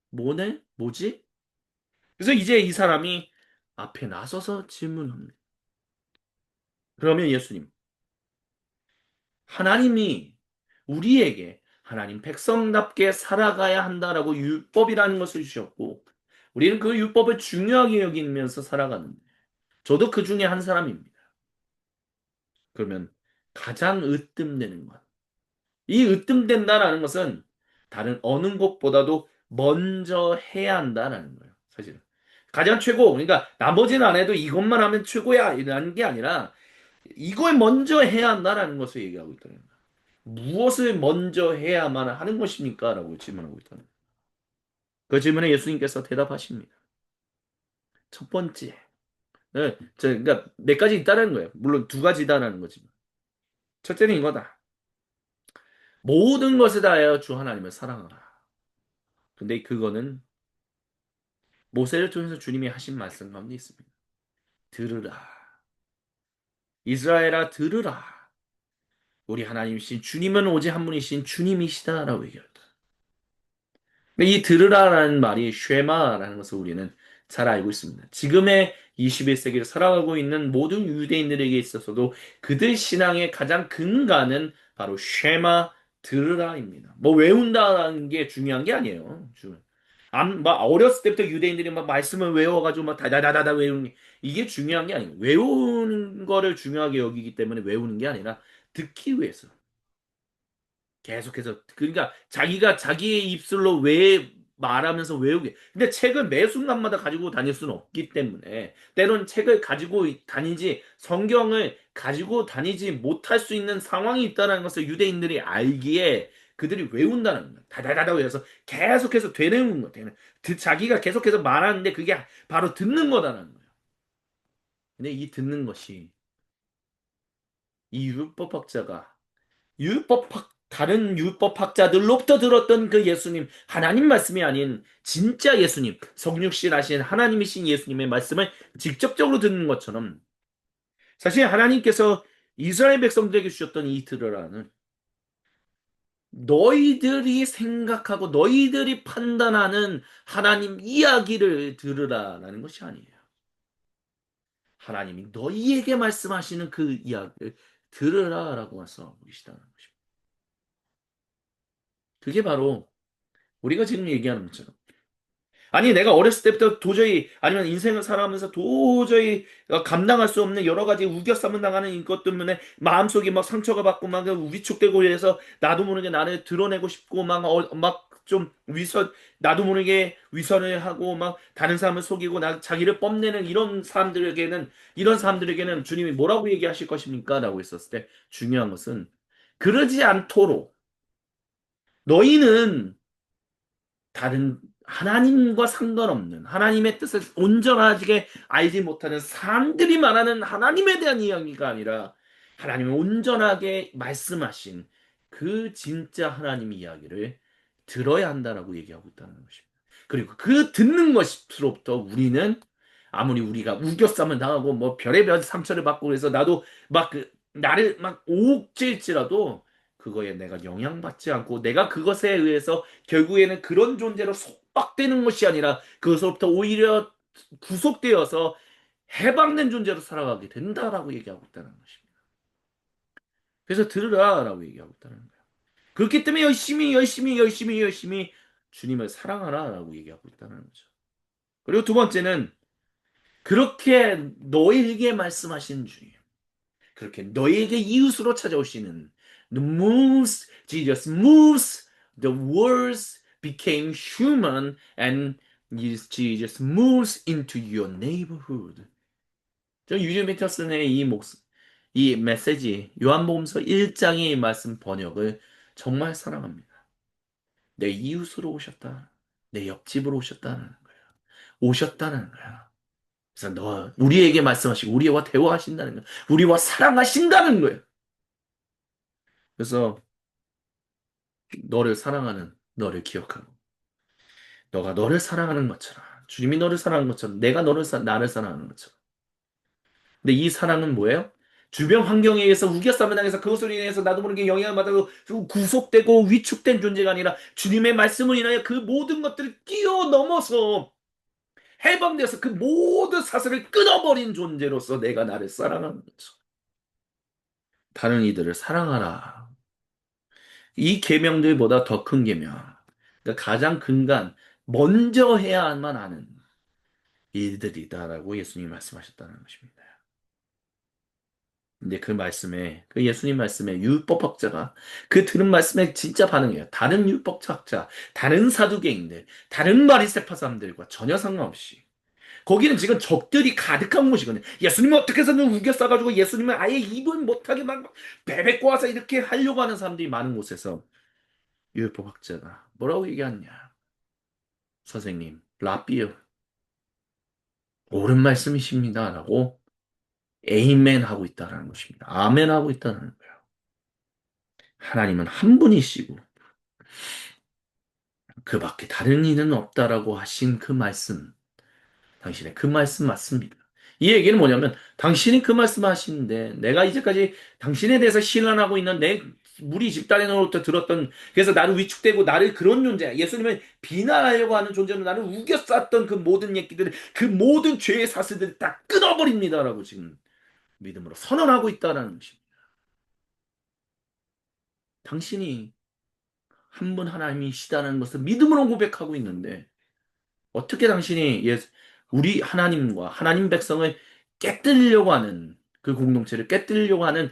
뭐네? 뭐지? 그래서 이제 이 사람이 앞에 나서서 질문합니다. 그러면 예수님, 하나님이 우리에게 하나님 백성답게 살아가야 한다라고 율법이라는 것을 주셨고, 우리는 그 율법을 중요하게 여기면서 살아가는데, 저도 그 중에 한 사람입니다. 그러면 가장 으뜸되는 것. 이 으뜸된다라는 것은 다른 어느 것보다도 먼저 해야 한다라는 거예요. 사실은. 가장 최고, 그러니까 나머지는 안 해도 이것만 하면 최고야. 이라는 게 아니라 이걸 먼저 해야 한다라는 것을 얘기하고 있다는 거예요. 무엇을 먼저 해야만 하는 것입니까? 라고 질문하고 있다는 거예요. 그 질문에 예수님께서 대답하십니다. 첫 번째, 네, 그러니까 몇 가지 있다는 거예요. 물론 두 가지다라는 거지만. 첫째는 이거다. 모든 것을 다하여 주 하나님을 사랑하라. 근데 그거는 모세를 통해서 주님이 하신 말씀 가운데 있습니다. 들으라. 이스라엘아 들으라. 우리 하나님이신 주님은 오직 한 분이신 주님이시다라고 얘기합니다. 근데 이 들으라라는 말이 쉐마라는 것을 우리는 잘 알고 있습니다. 지금의 21세기를 살아가고 있는 모든 유대인들에게 있어서도 그들 신앙의 가장 근간은 바로 쉐마 들으라입니다. 뭐 외운다라는 게 중요한 게 아니에요. 막 어렸을 때부터 유대인들이 막 말씀을 외워가지고 막 다다다다다 외우는 이게 중요한 게 아니에요. 외우는 거를 중요하게 여기기 때문에 외우는 게 아니라 듣기 위해서. 계속해서 그러니까 자기가 자기의 입술로 왜 말하면서 외우게. 근데 책을 매 순간마다 가지고 다닐 수는 없기 때문에 때론 책을 가지고 다니지 성경을 가지고 다니지 못할 수 있는 상황이 있다는 것을 유대인들이 알기에 그들이 외운다는 거예요. 다다다다 외워서 계속해서 되뇌는 거 되는. 자기가 계속해서 말하는데 그게 바로 듣는 거다라는 거예요. 근데 이 듣는 것이 이 율법학자가 다른 율법학자들로부터 들었던 그 예수님, 하나님 말씀이 아닌 진짜 예수님, 성육신하신 하나님이신 예수님의 말씀을 직접적으로 듣는 것처럼 사실 하나님께서 이스라엘 백성들에게 주셨던 이 들으라는 너희들이 생각하고 너희들이 판단하는 하나님 이야기를 들으라라는 것이 아니에요. 하나님이 너희에게 말씀하시는 그 이야기를 들으라라고 말씀하고 계시다는 것입니다. 그게 바로 우리가 지금 얘기하는 것처럼 아니, 내가 어렸을 때부터 도저히, 아니면 인생을 살아가면서 도저히 감당할 수 없는 여러 가지 우겨싸면 당하는 것 때문에 마음속에 막 상처가 받고 막 위축되고 이래서 나도 모르게 나를 드러내고 싶고 막 좀 나도 모르게 위선을 하고 막 다른 사람을 속이고 자기를 뽐내는 이런 사람들에게는 주님이 뭐라고 얘기하실 것입니까? 라고 했었을 때 중요한 것은 그러지 않도록 너희는 다른 하나님과 상관없는 하나님의 뜻을 온전하게 알지 못하는 사람들이 말하는 하나님에 대한 이야기가 아니라 하나님이 온전하게 말씀하신 그 진짜 하나님 이야기를 들어야 한다라고 얘기하고 있다는 것입니다. 그리고 그 듣는 것으로부터 우리는 아무리 우리가 우겨싸면 당하고 뭐 별의별 상처를 받고 그래서 나도 막 나를 막 옥죄일지라도 그거에 내가 영향받지 않고 내가 그것에 의해서 결국에는 그런 존재로 속박되는 것이 아니라 그것으로부터 오히려 구속되어서 해방된 존재로 살아가게 된다라고 얘기하고 있다는 것입니다. 그래서 들으라라고 얘기하고 있다는 거예요. 그렇기 때문에 열심히 주님을 사랑하라라고 얘기하고 있다는 거죠. 그리고 두 번째는 그렇게 너에게 말씀하시는 주님. 그렇게 너에게 이웃으로 찾아오시는 Jesus moves the words became human and Jesus moves into your neighborhood. 저 유진 피터슨의 이 메시지 요한복음서 1장의 말씀 번역을 정말 사랑합니다. 내 이웃으로 오셨다. 내 옆집으로 오셨다는 거예요. 오셨다는 거야. 그래서 우리에게 말씀하시고 우리와 대화하신다는 거예요. 우리와 사랑하신다는 거예요. 그래서 너를 사랑하는 너를 기억하고 너가 너를 사랑하는 것처럼 주님이 너를 사랑하는 것처럼 내가 나를 사랑하는 것처럼 근데 이 사랑은 뭐예요? 주변 환경에 의해서 우겨싸면 당해서 그것으로 인해서 나도 모르게 영향을 받아서 구속되고 위축된 존재가 아니라 주님의 말씀을 인하여 그 모든 것들을 뛰어넘어서 해방되어서 그 모든 사슬을 끊어버린 존재로서 내가 나를 사랑하는 거죠. 다른 이들을 사랑하라. 이 계명들보다 더 큰 계명. 그러니까 가장 근간 먼저 해야만 하는 일들이다라고 예수님이 말씀하셨다는 것입니다. 근데 그 예수님 말씀에 율법학자가 그 들은 말씀에 진짜 반응해요. 다른 율법학자, 다른 사두개인들, 다른 바리새파 사람들과 전혀 상관없이 거기는 지금 적들이 가득한 곳이거든요. 예수님은 어떻게 해서는 우겨 싸가지고 예수님은 아예 입을 못하게 막 베베고 와서 이렇게 하려고 하는 사람들이 많은 곳에서 율법학자가 뭐라고 얘기하냐. 선생님, 라비요. 옳은 말씀이십니다. 라고 에이멘 하고 있다는 것입니다. 아멘 하고 있다는 거예요. 하나님은 한 분이시고 그 밖에 다른 이는 없다라고 하신 그 말씀, 당신의 그 말씀 맞습니다. 이 얘기는 뭐냐면 당신이 그 말씀 하시는데 내가 이제까지 당신에 대해서 신뢰하고 있는 내 무리 집단으로부터 들었던 그래서 나를 위축되고 나를 그런 존재 예수님을 비난하려고 하는 존재로 나를 우겨쌌던 그 모든 얘기들 그 모든 죄의 사슬들을 다 끊어버립니다라고 지금 믿음으로 선언하고 있다라는 것입니다. 당신이 한 분 하나님이시다는 것을 믿음으로 고백하고 있는데 어떻게 당신이 우리 하나님과 하나님 백성을 깨뜨리려고 하는 그 공동체를 깨뜨리려고 하는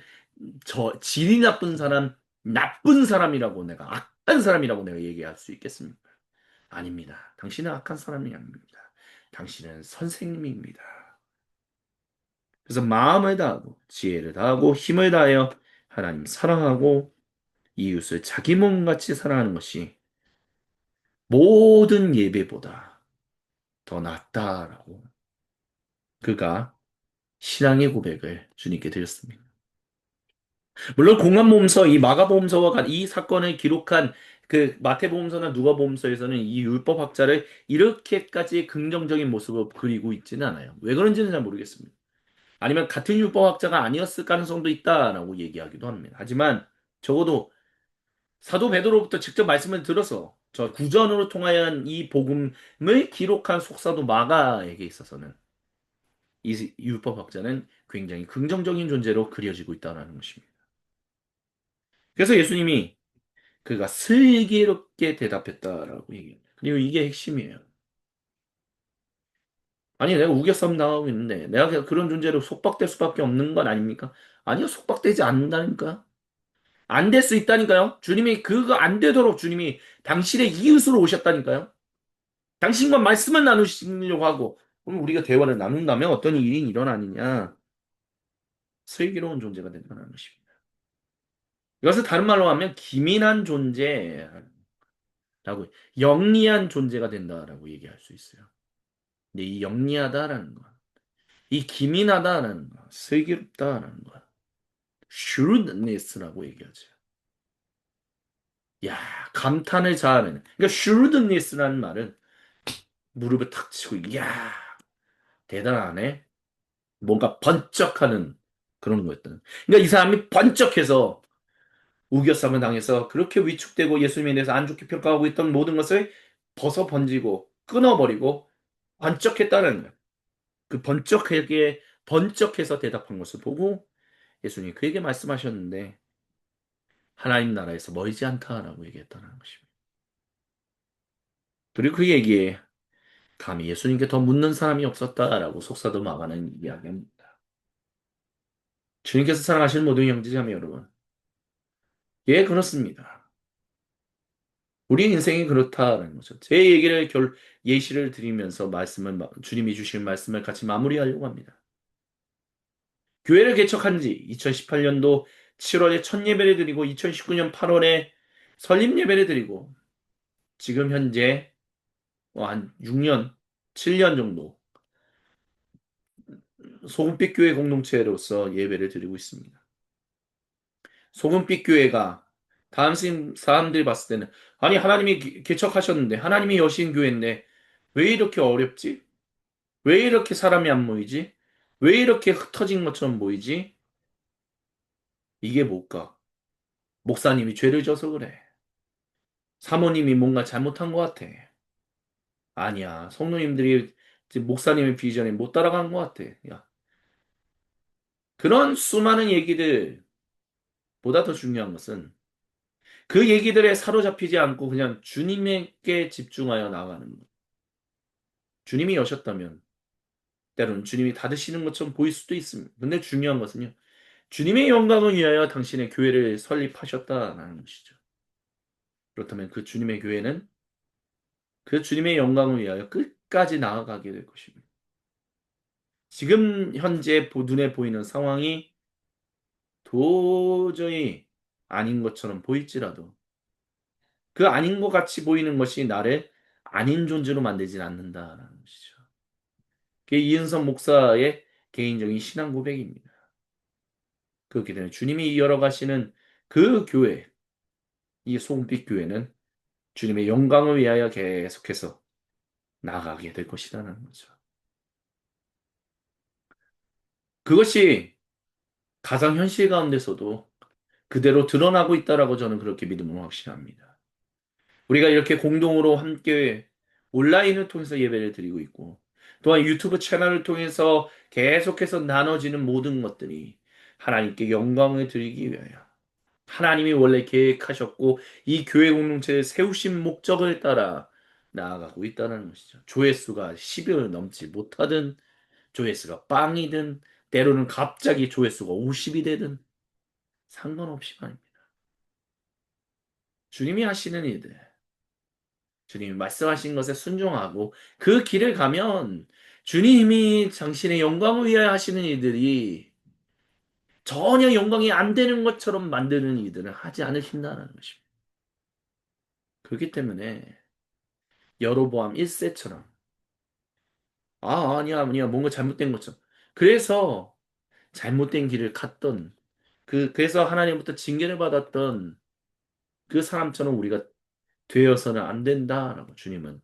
저 질이 나쁜 사람, 나쁜 사람이라고 내가 악한 사람이라고 내가 얘기할 수 있겠습니까? 아닙니다. 당신은 악한 사람이 아닙니다. 당신은 선생님입니다. 그래서 마음을 다하고 지혜를 다하고 힘을 다하여 하나님 사랑하고 이웃을 자기 몸같이 사랑하는 것이 모든 예배보다 더 낫다라고 그가 신앙의 고백을 주님께 드렸습니다. 물론 공안보험서, 이 마가보험서와 이 사건을 기록한 그 마태보험서나 누가보험서에서는 이 율법학자를 이렇게까지 긍정적인 모습으로 그리고 있지는 않아요. 왜 그런지는 잘 모르겠습니다. 아니면 같은 율법학자가 아니었을 가능성도 있다라고 얘기하기도 합니다. 하지만 적어도 사도 베드로부터 직접 말씀을 들어서 저 구전으로 통하여 이 복음을 기록한 속사도 마가에게 있어서는 이 율법학자는 굉장히 긍정적인 존재로 그려지고 있다는 것입니다. 그래서 예수님이 그가 슬기롭게 대답했다라고 얘기합니다. 그리고 이게 핵심이에요. 아니, 내가 우겨싸움 당하고 있는데, 내가 그런 존재로 속박될 수밖에 없는 건 아닙니까? 아니요, 속박되지 않는다니까. 안 될 수 있다니까요. 주님이 그거 안 되도록 주님이 당신의 이웃으로 오셨다니까요. 당신과 말씀을 나누시려고 하고, 그럼 우리가 대화를 나눈다면 어떤 일이 일어나느냐? 슬기로운 존재가 된다는 것입니다. 이것을 다른 말로 하면 기민한 존재라고, 영리한 존재가 된다라고 얘기할 수 있어요. 근데 이 영리하다라는 거, 이 기민하다라는 거, 슬기롭다라는 거, shrewdness라고 얘기하죠. 야, 감탄을 자아내는. 그러니까 shrewdness라는 말은 무릎을 탁 치고, 야, 대단하네. 뭔가 번쩍하는 그런 거였던. 그러니까 이 사람이 번쩍해서 우겨싸움을 당해서 그렇게 위축되고 예수님에 대해서 안 좋게 평가하고 있던 모든 것을 벗어 번지고 끊어버리고 번쩍했다는 거예요. 그 번쩍해서 대답한 것을 보고 예수님이 그에게 말씀하셨는데 하나님 나라에서 멀지 않다라고 얘기했다는 것입니다. 그리고 그 얘기에 감히 예수님께 더 묻는 사람이 없었다라고 속사도 마가는 이야기합니다. 주님께서 사랑하시는 모든 형제자매 여러분, 예, 그렇습니다. 우리 인생이 그렇다라는 거죠. 제 얘기를 예시를 드리면서 주님이 주신 말씀을 같이 마무리하려고 합니다. 교회를 개척한 지 2018년도 7월에 첫 예배를 드리고 2019년 8월에 설립 예배를 드리고 지금 현재 한 6년, 7년 정도 소금빛 교회 공동체로서 예배를 드리고 있습니다. 소금빛 교회가 다음 사람들이 봤을 때는 아니 하나님이 개척하셨는데 하나님이 여신 교회인데 왜 이렇게 어렵지? 왜 이렇게 사람이 안 모이지? 왜 이렇게 흩어진 것처럼 보이지? 이게 뭘까? 목사님이 죄를 져서 그래. 사모님이 뭔가 잘못한 것 같아. 아니야. 성도님들이 지금 목사님의 비전에 못 따라간 것 같아. 야, 그런 수많은 얘기들보다 더 중요한 것은 그 얘기들에 사로잡히지 않고 그냥 주님에게 집중하여 나아가는 것. 주님이 여셨다면 때로는 주님이 닫으시는 것처럼 보일 수도 있습니다. 근데 중요한 것은요. 주님의 영광을 위하여 당신의 교회를 설립하셨다는 것이죠. 그렇다면 그 주님의 교회는 그 주님의 영광을 위하여 끝까지 나아가게 될 것입니다. 지금 현재 눈에 보이는 상황이 도저히 아닌 것처럼 보일지라도 그 아닌 것 같이 보이는 것이 나를 아닌 존재로 만들진 않는다라는 것이죠. 그게 이은선 목사의 개인적인 신앙 고백입니다. 그렇기 때문에 주님이 열어가시는 그 교회, 이 소금빛 교회는 주님의 영광을 위하여 계속해서 나아가게 될 것이라는 거죠. 그것이 가상 현실 가운데서도 그대로 드러나고 있다라고 저는 그렇게 믿음으로 확신합니다. 우리가 이렇게 공동으로 함께 온라인을 통해서 예배를 드리고 있고, 또한 유튜브 채널을 통해서 계속해서 나눠지는 모든 것들이 하나님께 영광을 드리기 위하여 하나님이 원래 계획하셨고 이 교회 공동체를 세우신 목적을 따라 나아가고 있다는 것이죠. 조회수가 10을 넘지 못하든 조회수가 빵이든 때로는 갑자기 조회수가 50이 되든 상관없이 말입니다. 주님이 하시는 일들, 주님이 말씀하신 것에 순종하고 그 길을 가면 주님이 당신의 영광을 위하여 하시는 일들이 전혀 영광이 안 되는 것처럼 만드는 일들을 하지 않으신다는 것입니다. 그렇기 때문에 여로보암 1세처럼 아니야 아니야 뭔가 잘못된 것처럼 그래서 잘못된 길을 갔던 그래서 하나님부터 징계를 받았던 그 사람처럼 우리가 되어서는 안 된다라고 주님은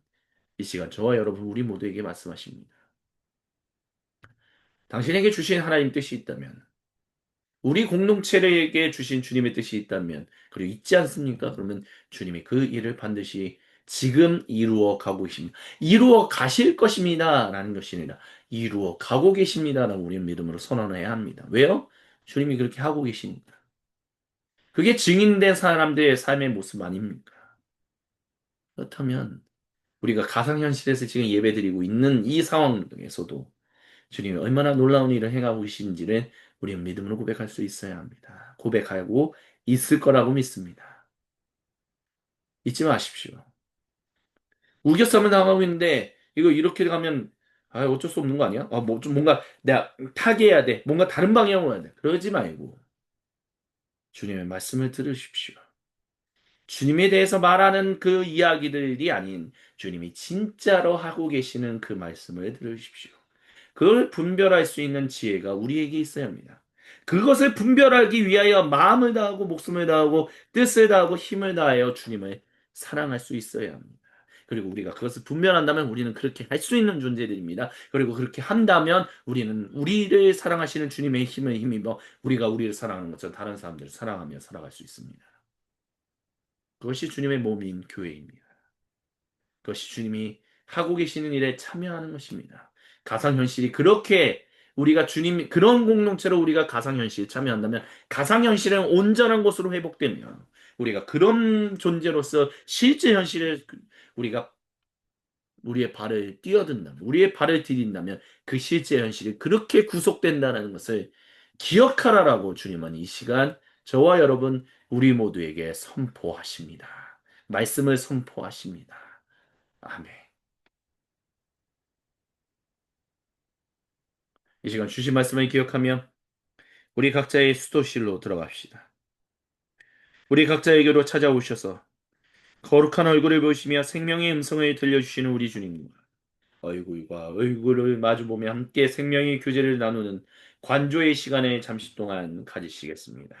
이 시간 저와 여러분 우리 모두에게 말씀하십니다. 당신에게 주신 하나님 뜻이 있다면 우리 공동체에게 주신 주님의 뜻이 있다면 그리고 있지 않습니까? 그러면 주님이 그 일을 반드시 지금 이루어 가고 계십니다. 이루어 가실 것입니다. 라는 것이 아니라 이루어 가고 계십니다. 라고 우리는 믿음으로 선언해야 합니다. 왜요? 주님이 그렇게 하고 계십니다. 그게 증인된 사람들의 삶의 모습 아닙니까? 그렇다면 우리가 가상현실에서 지금 예배드리고 있는 이 상황 중에서도 주님이 얼마나 놀라운 일을 행하고 계신지를 우리는 믿음으로 고백할 수 있어야 합니다. 고백하고 있을 거라고 믿습니다. 잊지 마십시오. 우겨싸움을 당하고 있는데 이거 이렇게 가면 어쩔 수 없는 거 아니야? 뭐 좀 뭔가 내가 타개해야 돼. 뭔가 다른 방향으로 가야 돼. 그러지 말고 주님의 말씀을 들으십시오. 주님에 대해서 말하는 그 이야기들이 아닌 주님이 진짜로 하고 계시는 그 말씀을 들으십시오. 그걸 분별할 수 있는 지혜가 우리에게 있어야 합니다. 그것을 분별하기 위하여 마음을 다하고 목숨을 다하고 뜻을 다하고 힘을 다하여 주님을 사랑할 수 있어야 합니다. 그리고 우리가 그것을 분별한다면 우리는 그렇게 할 수 있는 존재들입니다. 그리고 그렇게 한다면 우리는 우리를 사랑하시는 주님의 힘을 힘입어 우리가 우리를 사랑하는 것처럼 다른 사람들을 사랑하며 살아갈 수 있습니다. 그것이 주님의 몸인 교회입니다. 그것이 주님이 하고 계시는 일에 참여하는 것입니다. 가상현실이 그렇게 우리가 주님 그런 공동체로 우리가 가상현실에 참여한다면 가상현실은 온전한 것으로 회복되면 우리가 그런 존재로서 실제 현실에 우리가 우리의 발을 뛰어든다면 우리의 발을 디딘다면 그 실제 현실이 그렇게 구속된다는 것을 기억하라라고 주님은 이 시간 저와 여러분 우리 모두에게 선포하십니다. 말씀을 선포하십니다. 아멘. 이 시간 주신 말씀을 기억하며 우리 각자의 수도실로 들어갑시다. 우리 각자에게로 찾아오셔서 거룩한 얼굴을 보시며 생명의 음성을 들려주시는 우리 주님과 얼굴과 얼굴을 마주보며 함께 생명의 교제를 나누는 관조의 시간을 잠시 동안 가지시겠습니다.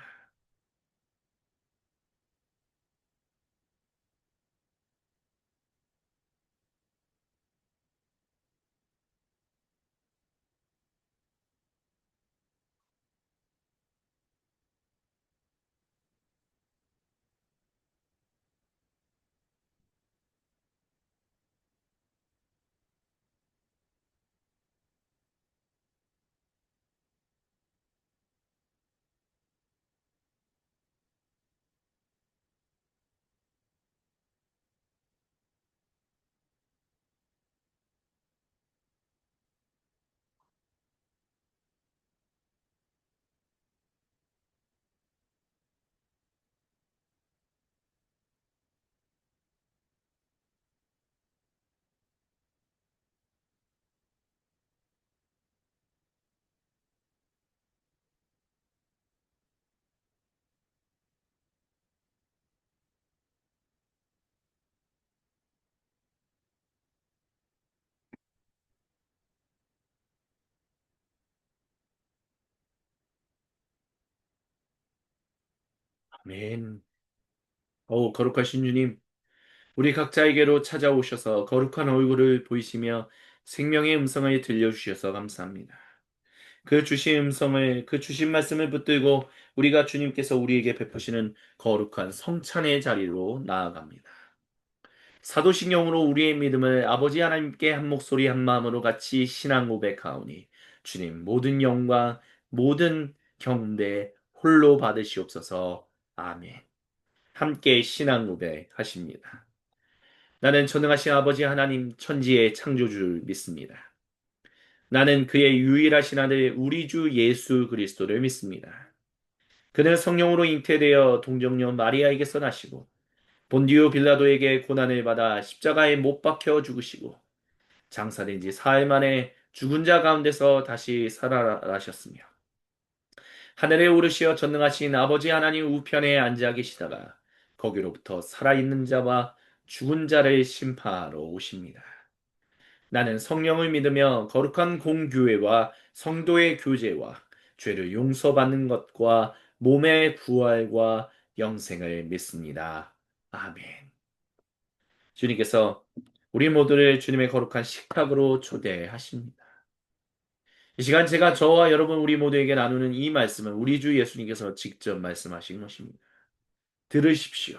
아멘. 거룩하신 주님, 우리 각자에게로 찾아오셔서 거룩한 얼굴을 보이시며 생명의 음성을 들려주셔서 감사합니다. 그 주신 말씀을 붙들고 우리가 주님께서 우리에게 베푸시는 거룩한 성찬의 자리로 나아갑니다. 사도신경으로 우리의 믿음을 아버지 하나님께 한 목소리 한 마음으로 같이 신앙 고백하오니 주님 모든 영광 모든 경배 홀로 받으시옵소서. 아멘. 함께 신앙 고백하십니다. 나는 전능하신 아버지 하나님 천지의 창조주를 믿습니다. 나는 그의 유일하신 아들 우리 주 예수 그리스도를 믿습니다. 그는 성령으로 잉태되어 동정녀 마리아에게서 나시고 본디오 빌라도에게 고난을 받아 십자가에 못 박혀 죽으시고 장사된 지 사흘 만에 죽은 자 가운데서 다시 살아나셨으며 하늘에 오르시어 전능하신 아버지 하나님 우편에 앉아 계시다가 거기로부터 살아있는 자와 죽은 자를 심판하러 오십니다. 나는 성령을 믿으며 거룩한 공교회와 성도의 교제와 죄를 용서받는 것과 몸의 부활과 영생을 믿습니다. 아멘. 주님께서 우리 모두를 주님의 거룩한 식탁으로 초대하십니다. 이 시간 제가 저와 여러분 우리 모두에게 나누는 이 말씀은 우리 주 예수님께서 직접 말씀하신 것입니다. 들으십시오.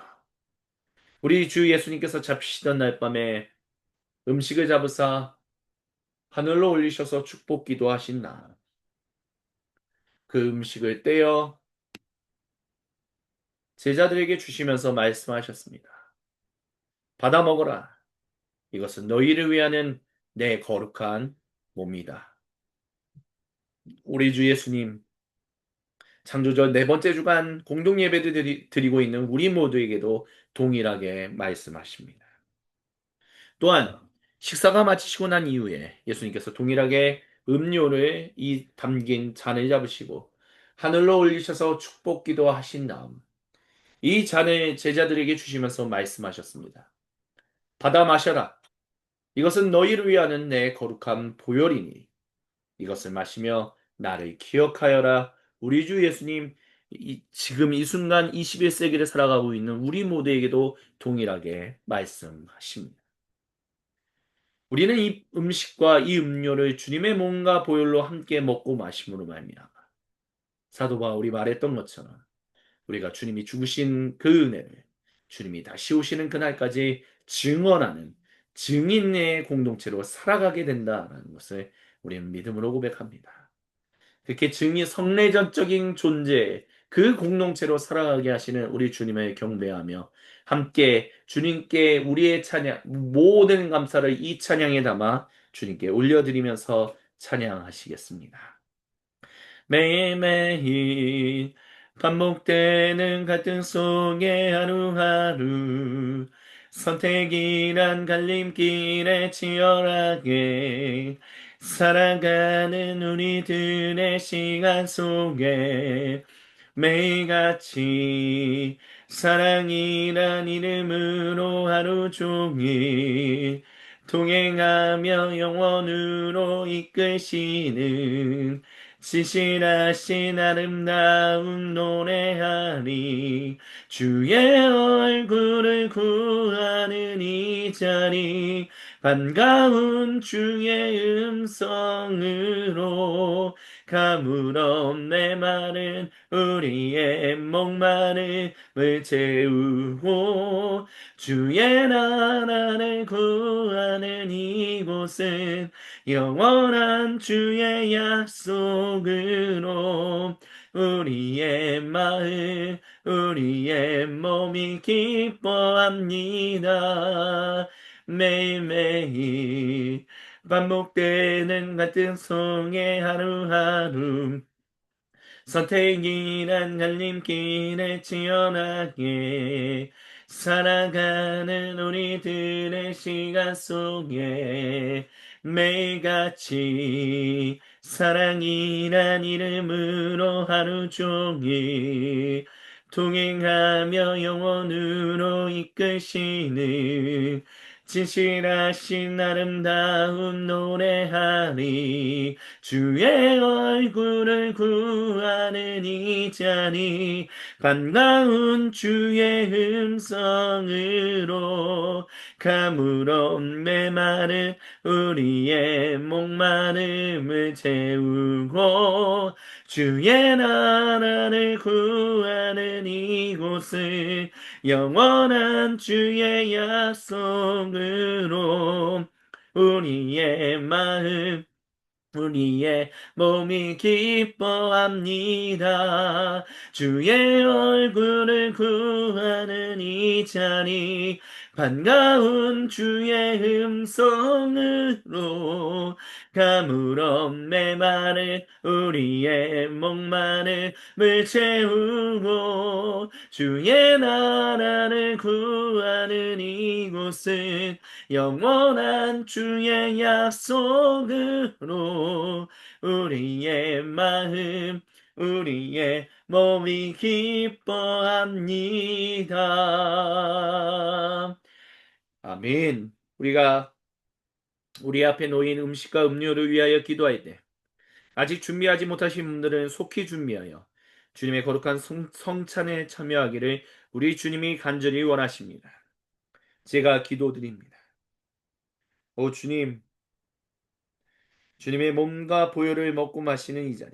우리 주 예수님께서 잡히시던 날 밤에 음식을 잡으사 하늘로 올리셔서 축복 기도하신 날, 그 음식을 떼어 제자들에게 주시면서 말씀하셨습니다. 받아 먹어라. 이것은 너희를 위하는 내 거룩한 몸이다. 우리 주 예수님, 창조절 네 번째 주간 공동 예배를 드리고 있는 우리 모두에게도 동일하게 말씀하십니다. 또한 식사가 마치시고 난 이후에 예수님께서 동일하게 음료를 이 담긴 잔을 잡으시고 하늘로 올리셔서 축복 기도하신 다음 이 잔을 제자들에게 주시면서 말씀하셨습니다. 받아 마셔라. 이것은 너희를 위하는 내 거룩한 보혈이니 이것을 마시며 나를 기억하여라. 우리 주 예수님 지금 이 순간 21세기를 살아가고 있는 우리 모두에게도 동일하게 말씀하십니다. 우리는 이 음식과 이 음료를 주님의 몸과 보혈로 함께 먹고 마심으로 말미암아 사도 바울이 말했던 것처럼 우리가 주님이 죽으신 그 은혜를 주님이 다시 오시는 그날까지 증언하는 증인의 공동체로 살아가게 된다는 것을 우리는 믿음으로 고백합니다. 그렇게 증인 성례전적인 존재 그 공동체로 살아가게 하시는 우리 주님을 경배하며 함께 주님께 우리의 찬양 모든 감사를 이 찬양에 담아 주님께 올려드리면서 찬양하시겠습니다. 매일매일 반복되는 갈등 속에 하루하루 선택이란 갈림길에 치열하게 살아가는 우리들의 시간 속에 매일같이 사랑이란 이름으로 하루 종일 동행하며 영원으로 이끄시는 신실하신 아름다운 노래하리 주의 얼굴을 구하는 이 자리 반가운 주의 음성으로 가물없는 내 말은 우리의 목마름을 채우고 주의 나라를 구하는 이곳은 영원한 주의 약속으로 우리의 마음 우리의 몸이 기뻐합니다. 매일매일 반복되는 갈등 속에 하루하루 선택이란 갈림길에 치열하게 살아가는 우리들의 시간 속에 매일같이 사랑이란 이름으로 하루 종일 동행하며 영원으로 이끄시는 진실하신 아름다운 노래하리. 주의 얼굴을 구하는 이 자리, 반가운 주의 음성으로 가물없는 메마른 우리의 목마름을 채우고, 주의 나라를 구하는 이곳은 영원한 주의 약속으로 우리의 마음, 우리의 몸이 기뻐합니다. 주의 얼굴을 구하는 이 자리, 반가운 주의 음성으로 가물없는 메마른 우리의 목마름을 채우고, 주의 나라를 구하는 이곳은 영원한 주의 약속으로 우리의 마음, 우리의 몸이 기뻐합니다. 아멘. 우리가 우리 앞에 놓인 음식과 음료를 위하여 기도할 때, 아직 준비하지 못하신 분들은 속히 준비하여 주님의 거룩한 성찬에 참여하기를 우리 주님이 간절히 원하십니다. 제가 기도드립니다. 오 주님, 주님의 몸과 보혈을 먹고 마시는 이 자리,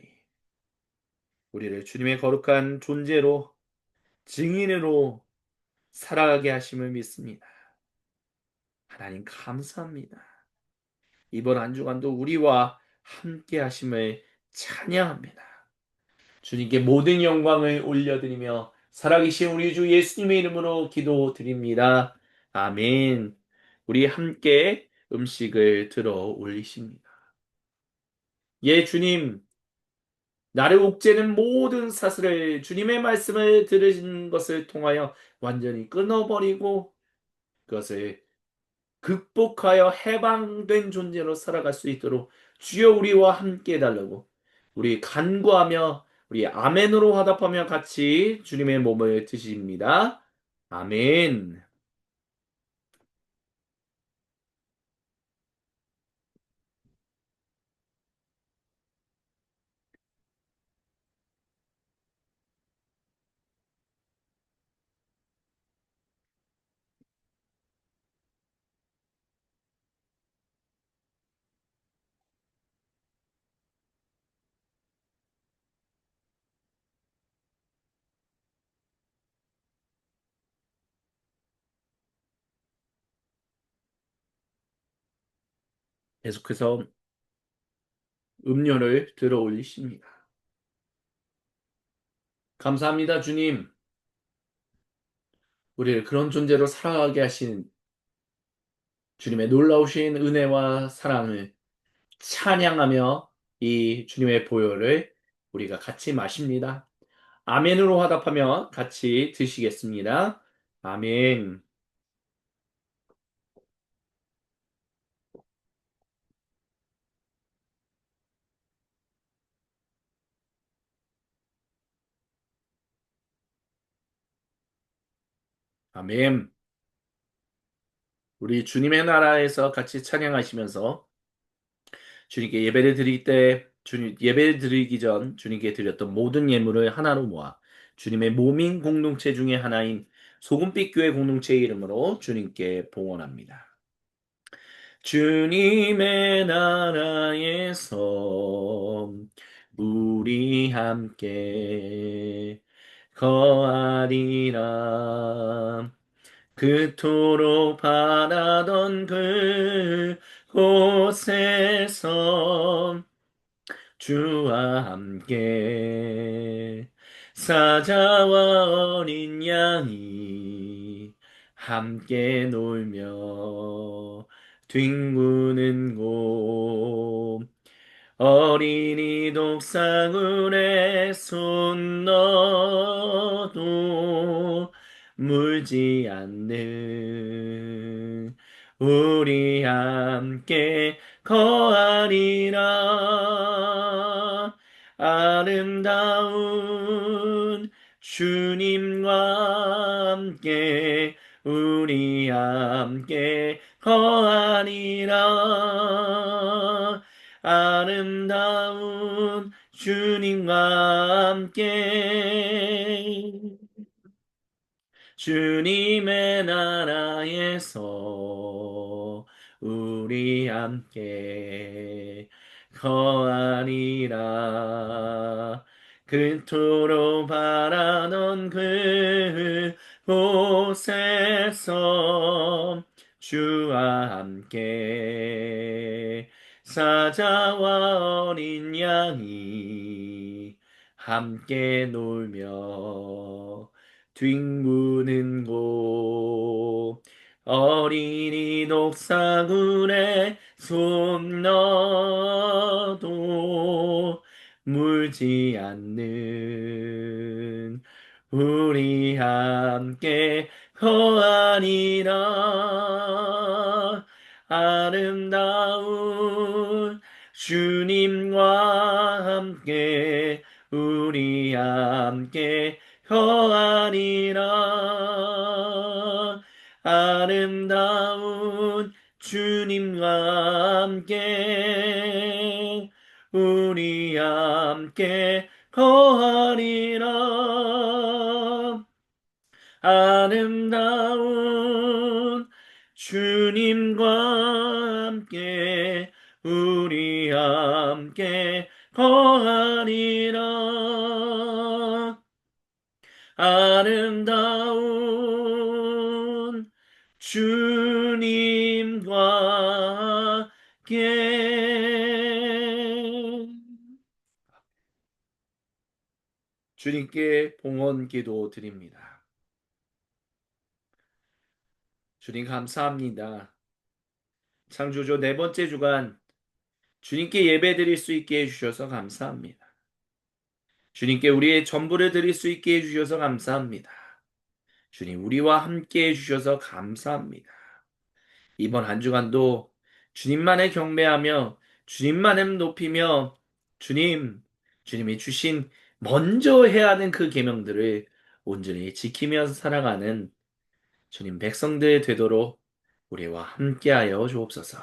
우리를 주님의 거룩한 존재로, 증인으로 살아가게 하심을 믿습니다. 하나님 감사합니다. 이번 한 주간도 우리와 함께 하심을 찬양합니다. 주님께 모든 영광을 올려드리며 살아계신 우리 주 예수님의 이름으로 기도드립니다. 아멘. 우리 함께 음식을 들어 올리십니다. 예, 주님, 나를 옥죄는 모든 사슬을 주님의 말씀을 들으신 것을 통하여 완전히 끊어버리고 그것을 극복하여 해방된 존재로 살아갈 수 있도록 주여 우리와 함께 해달라고 우리 간구하며 우리 아멘으로 화답하며 같이 주님의 몸을 드십니다. 아멘. 계속해서 음료를 들어 올리십니다. 감사합니다, 주님. 우리를 그런 존재로 살아가게 하신 주님의 놀라우신 은혜와 사랑을 찬양하며 이 주님의 보혈을 우리가 같이 마십니다. 아멘으로 화답하며 같이 드시겠습니다. 아멘. 아멘. 우리 주님의 나라에서 같이 찬양하시면서 주님께 예배를 드릴 때 주님 예배를 드리기 전 주님께 드렸던 모든 예물을 하나로 모아 주님의 몸인 공동체 중에 하나인 소금빛 교회 공동체의 이름으로 주님께 봉헌합니다. 주님의 나라에서 우리 함께 거하리라. 그토록 바라던 그곳에서 주와 함께 사자와 어린 양이 함께 놀며 뒹구는 곳, 어린이 독사굴에 손 넣어도 물지 않는 우리 함께 거하리라. 아름다운 주님과 함께 우리 함께 거하리라. 아름다운 주님과 함께 주님의 나라에서 우리 함께 거하리라. 그토록 바라던 그곳에서 주와 함께 사자와 어린 양이 함께 놀며 뒹구는 곳 어린이 녹사굴에 손 넣어도 물지 않는 우리 함께 거하리라. 아름다운 주님과 함께 우리 함께 거하리라. 아름다운 주님과 함께 우리 함께 거하리라. 아름다운 주님과 함께 우리 함께 거하리라. 아름다운 주님과 함께 주님께 봉헌 기도 드립니다. 주님 감사합니다. 창조주 네 번째 주간 주님께 예배 드릴 수 있게 해주셔서 감사합니다. 주님께 우리의 전부를 드릴 수 있게 해주셔서 감사합니다. 주님 우리와 함께 해주셔서 감사합니다. 이번 한 주간도 주님만을 경배하며 주님만을 높이며 주님이 주신 먼저 해야 하는 그 계명들을 온전히 지키며 살아가는 주님 백성들 되도록 우리와 함께하여 주옵소서.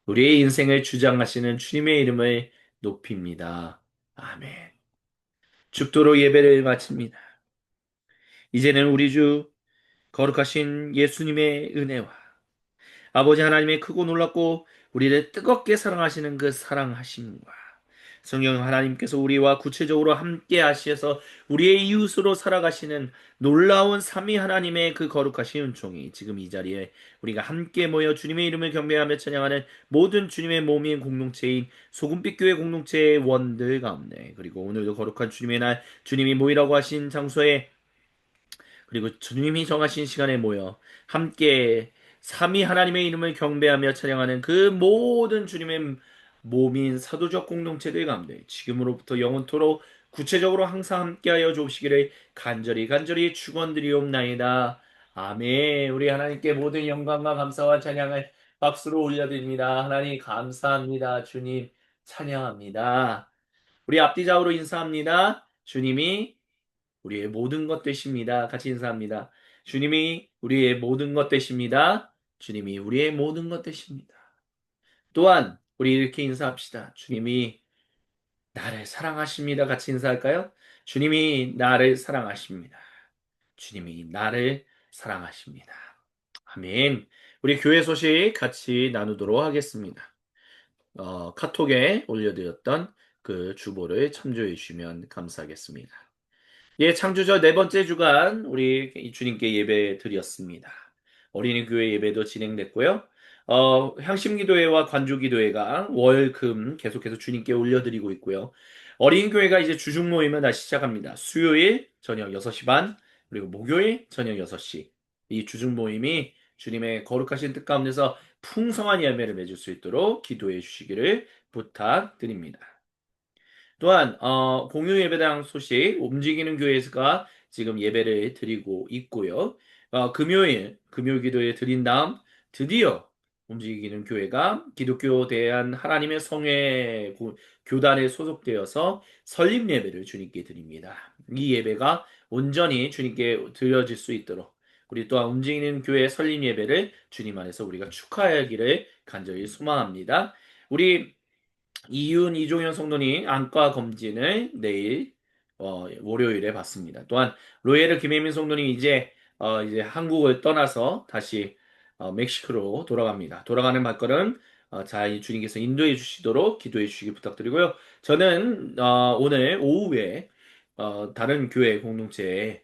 우리의 인생을 주장하시는 주님의 이름을 높입니다. 아멘. 죽도록 예배를 마칩니다. 이제는 우리 주 거룩하신 예수님의 은혜와 아버지 하나님의 크고 놀랍고 우리를 뜨겁게 사랑하시는 그 사랑하심과 성령 하나님께서 우리와 구체적으로 함께 하시어서 우리의 이웃으로 살아가시는 놀라운 삼위 하나님의 그 거룩하신 은총이 지금 이 자리에 우리가 함께 모여 주님의 이름을 경배하며 찬양하는 모든 주님의 몸인 공동체인 소금빛 교회 공동체의 원들 가운데 그리고 오늘도 거룩한 주님의 날 주님이 모이라고 하신 장소에 그리고 주님이 정하신 시간에 모여 함께 삼위 하나님의 이름을 경배하며 찬양하는 그 모든 주님의 몸인 사도적 공동체들 가운데 지금으로부터 영원토록 구체적으로 항상 함께하여 주시기를 간절히 축원드리옵나이다. 아멘. 우리 하나님께 모든 영광과 감사와 찬양을 박수로 올려드립니다. 하나님 감사합니다. 주님 찬양합니다. 우리 앞뒤좌우로 인사합니다. 주님이 우리의 모든 것 되십니다. 같이 인사합니다. 주님이 우리의 모든 것 되십니다. 주님이 우리의 모든 것 되십니다. 또한 우리 이렇게 인사합시다. 주님이 나를 사랑하십니다. 같이 인사할까요? 주님이 나를 사랑하십니다. 주님이 나를 사랑하십니다. 아멘. 우리 교회 소식 같이 나누도록 하겠습니다. 카톡에 올려드렸던 그 주보를 참조해 주시면 감사하겠습니다. 예, 창조절 네 번째 주간 우리 주님께 예배 드렸습니다. 어린이 교회 예배도 진행됐고요. 향심기도회와 관조기도회가 월, 금 계속해서 주님께 올려드리고 있고요. 어린이 교회가 이제 주중 모임을 다시 시작합니다. 수요일 저녁 6시 반, 그리고 목요일 저녁 6시. 이 주중 모임이 주님의 거룩하신 뜻 가운데서 풍성한 열매를 맺을 수 있도록 기도해 주시기를 부탁드립니다. 또한 공유 예배당 소식 움직이는 교회가 지금 예배를 드리고 있고요. 금요일 기도에 드린 다음 드디어 움직이는 교회가 기독교 대한 하나님의 성회 교단에 소속되어서 설립 예배를 주님께 드립니다. 이 예배가 온전히 주님께 드려질 수 있도록 우리 또한 움직이는 교회 설립 예배를 주님 안에서 우리가 축하하기를 간절히 소망합니다. 우리 이윤 이종현 성도님 안과 검진을 내일 월요일에 받습니다. 또한 로에르 김혜민 성도님 이제 한국을 떠나서 다시 멕시코로 돌아갑니다. 돌아가는 발걸음 잘 주님께서 인도해 주시도록 기도해 주시기 부탁드리고요. 저는 오늘 오후에 다른 교회 공동체에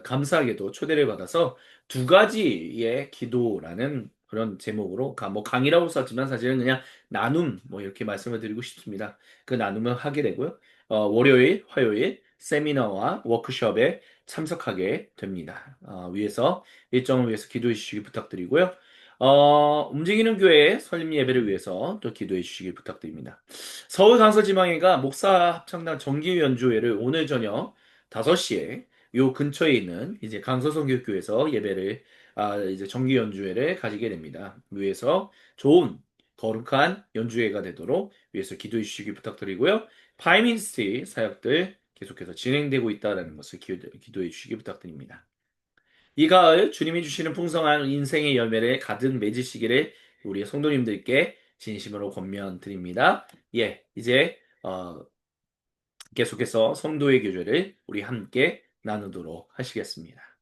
감사하게도 초대를 받아서 두 가지의 기도라는 그런 제목으로 뭐 강의라고 썼지만 사실은 그냥 나눔 뭐 이렇게 말씀을 드리고 싶습니다. 그 나눔을 하게 되고요. 월요일, 화요일 세미나와 워크숍에 참석하게 됩니다. 위해서 일정을 위해서 기도해 주시기 부탁드리고요. 움직이는 교회 설립 예배를 위해서 또 기도해 주시기 부탁드립니다. 서울 강서지방회가 목사 합창단 정기 연주회를 오늘 저녁 5시에 요 근처에 있는 이제 강서성교교에서 예배를 이제 정기 연주회를 가지게 됩니다. 위해서 좋은 거룩한 연주회가 되도록 위해서 기도해 주시기 부탁드리고요. 파이민스티 사역들 계속해서 진행되고 있다는 것을 기도해 주시기 부탁드립니다. 이 가을 주님이 주시는 풍성한 인생의 열매를 가득 맺으시기를 우리 성도님들께 진심으로 권면드립니다. 예, 이제 계속해서 성도의 교제를 우리 함께 나누도록 하시겠습니다.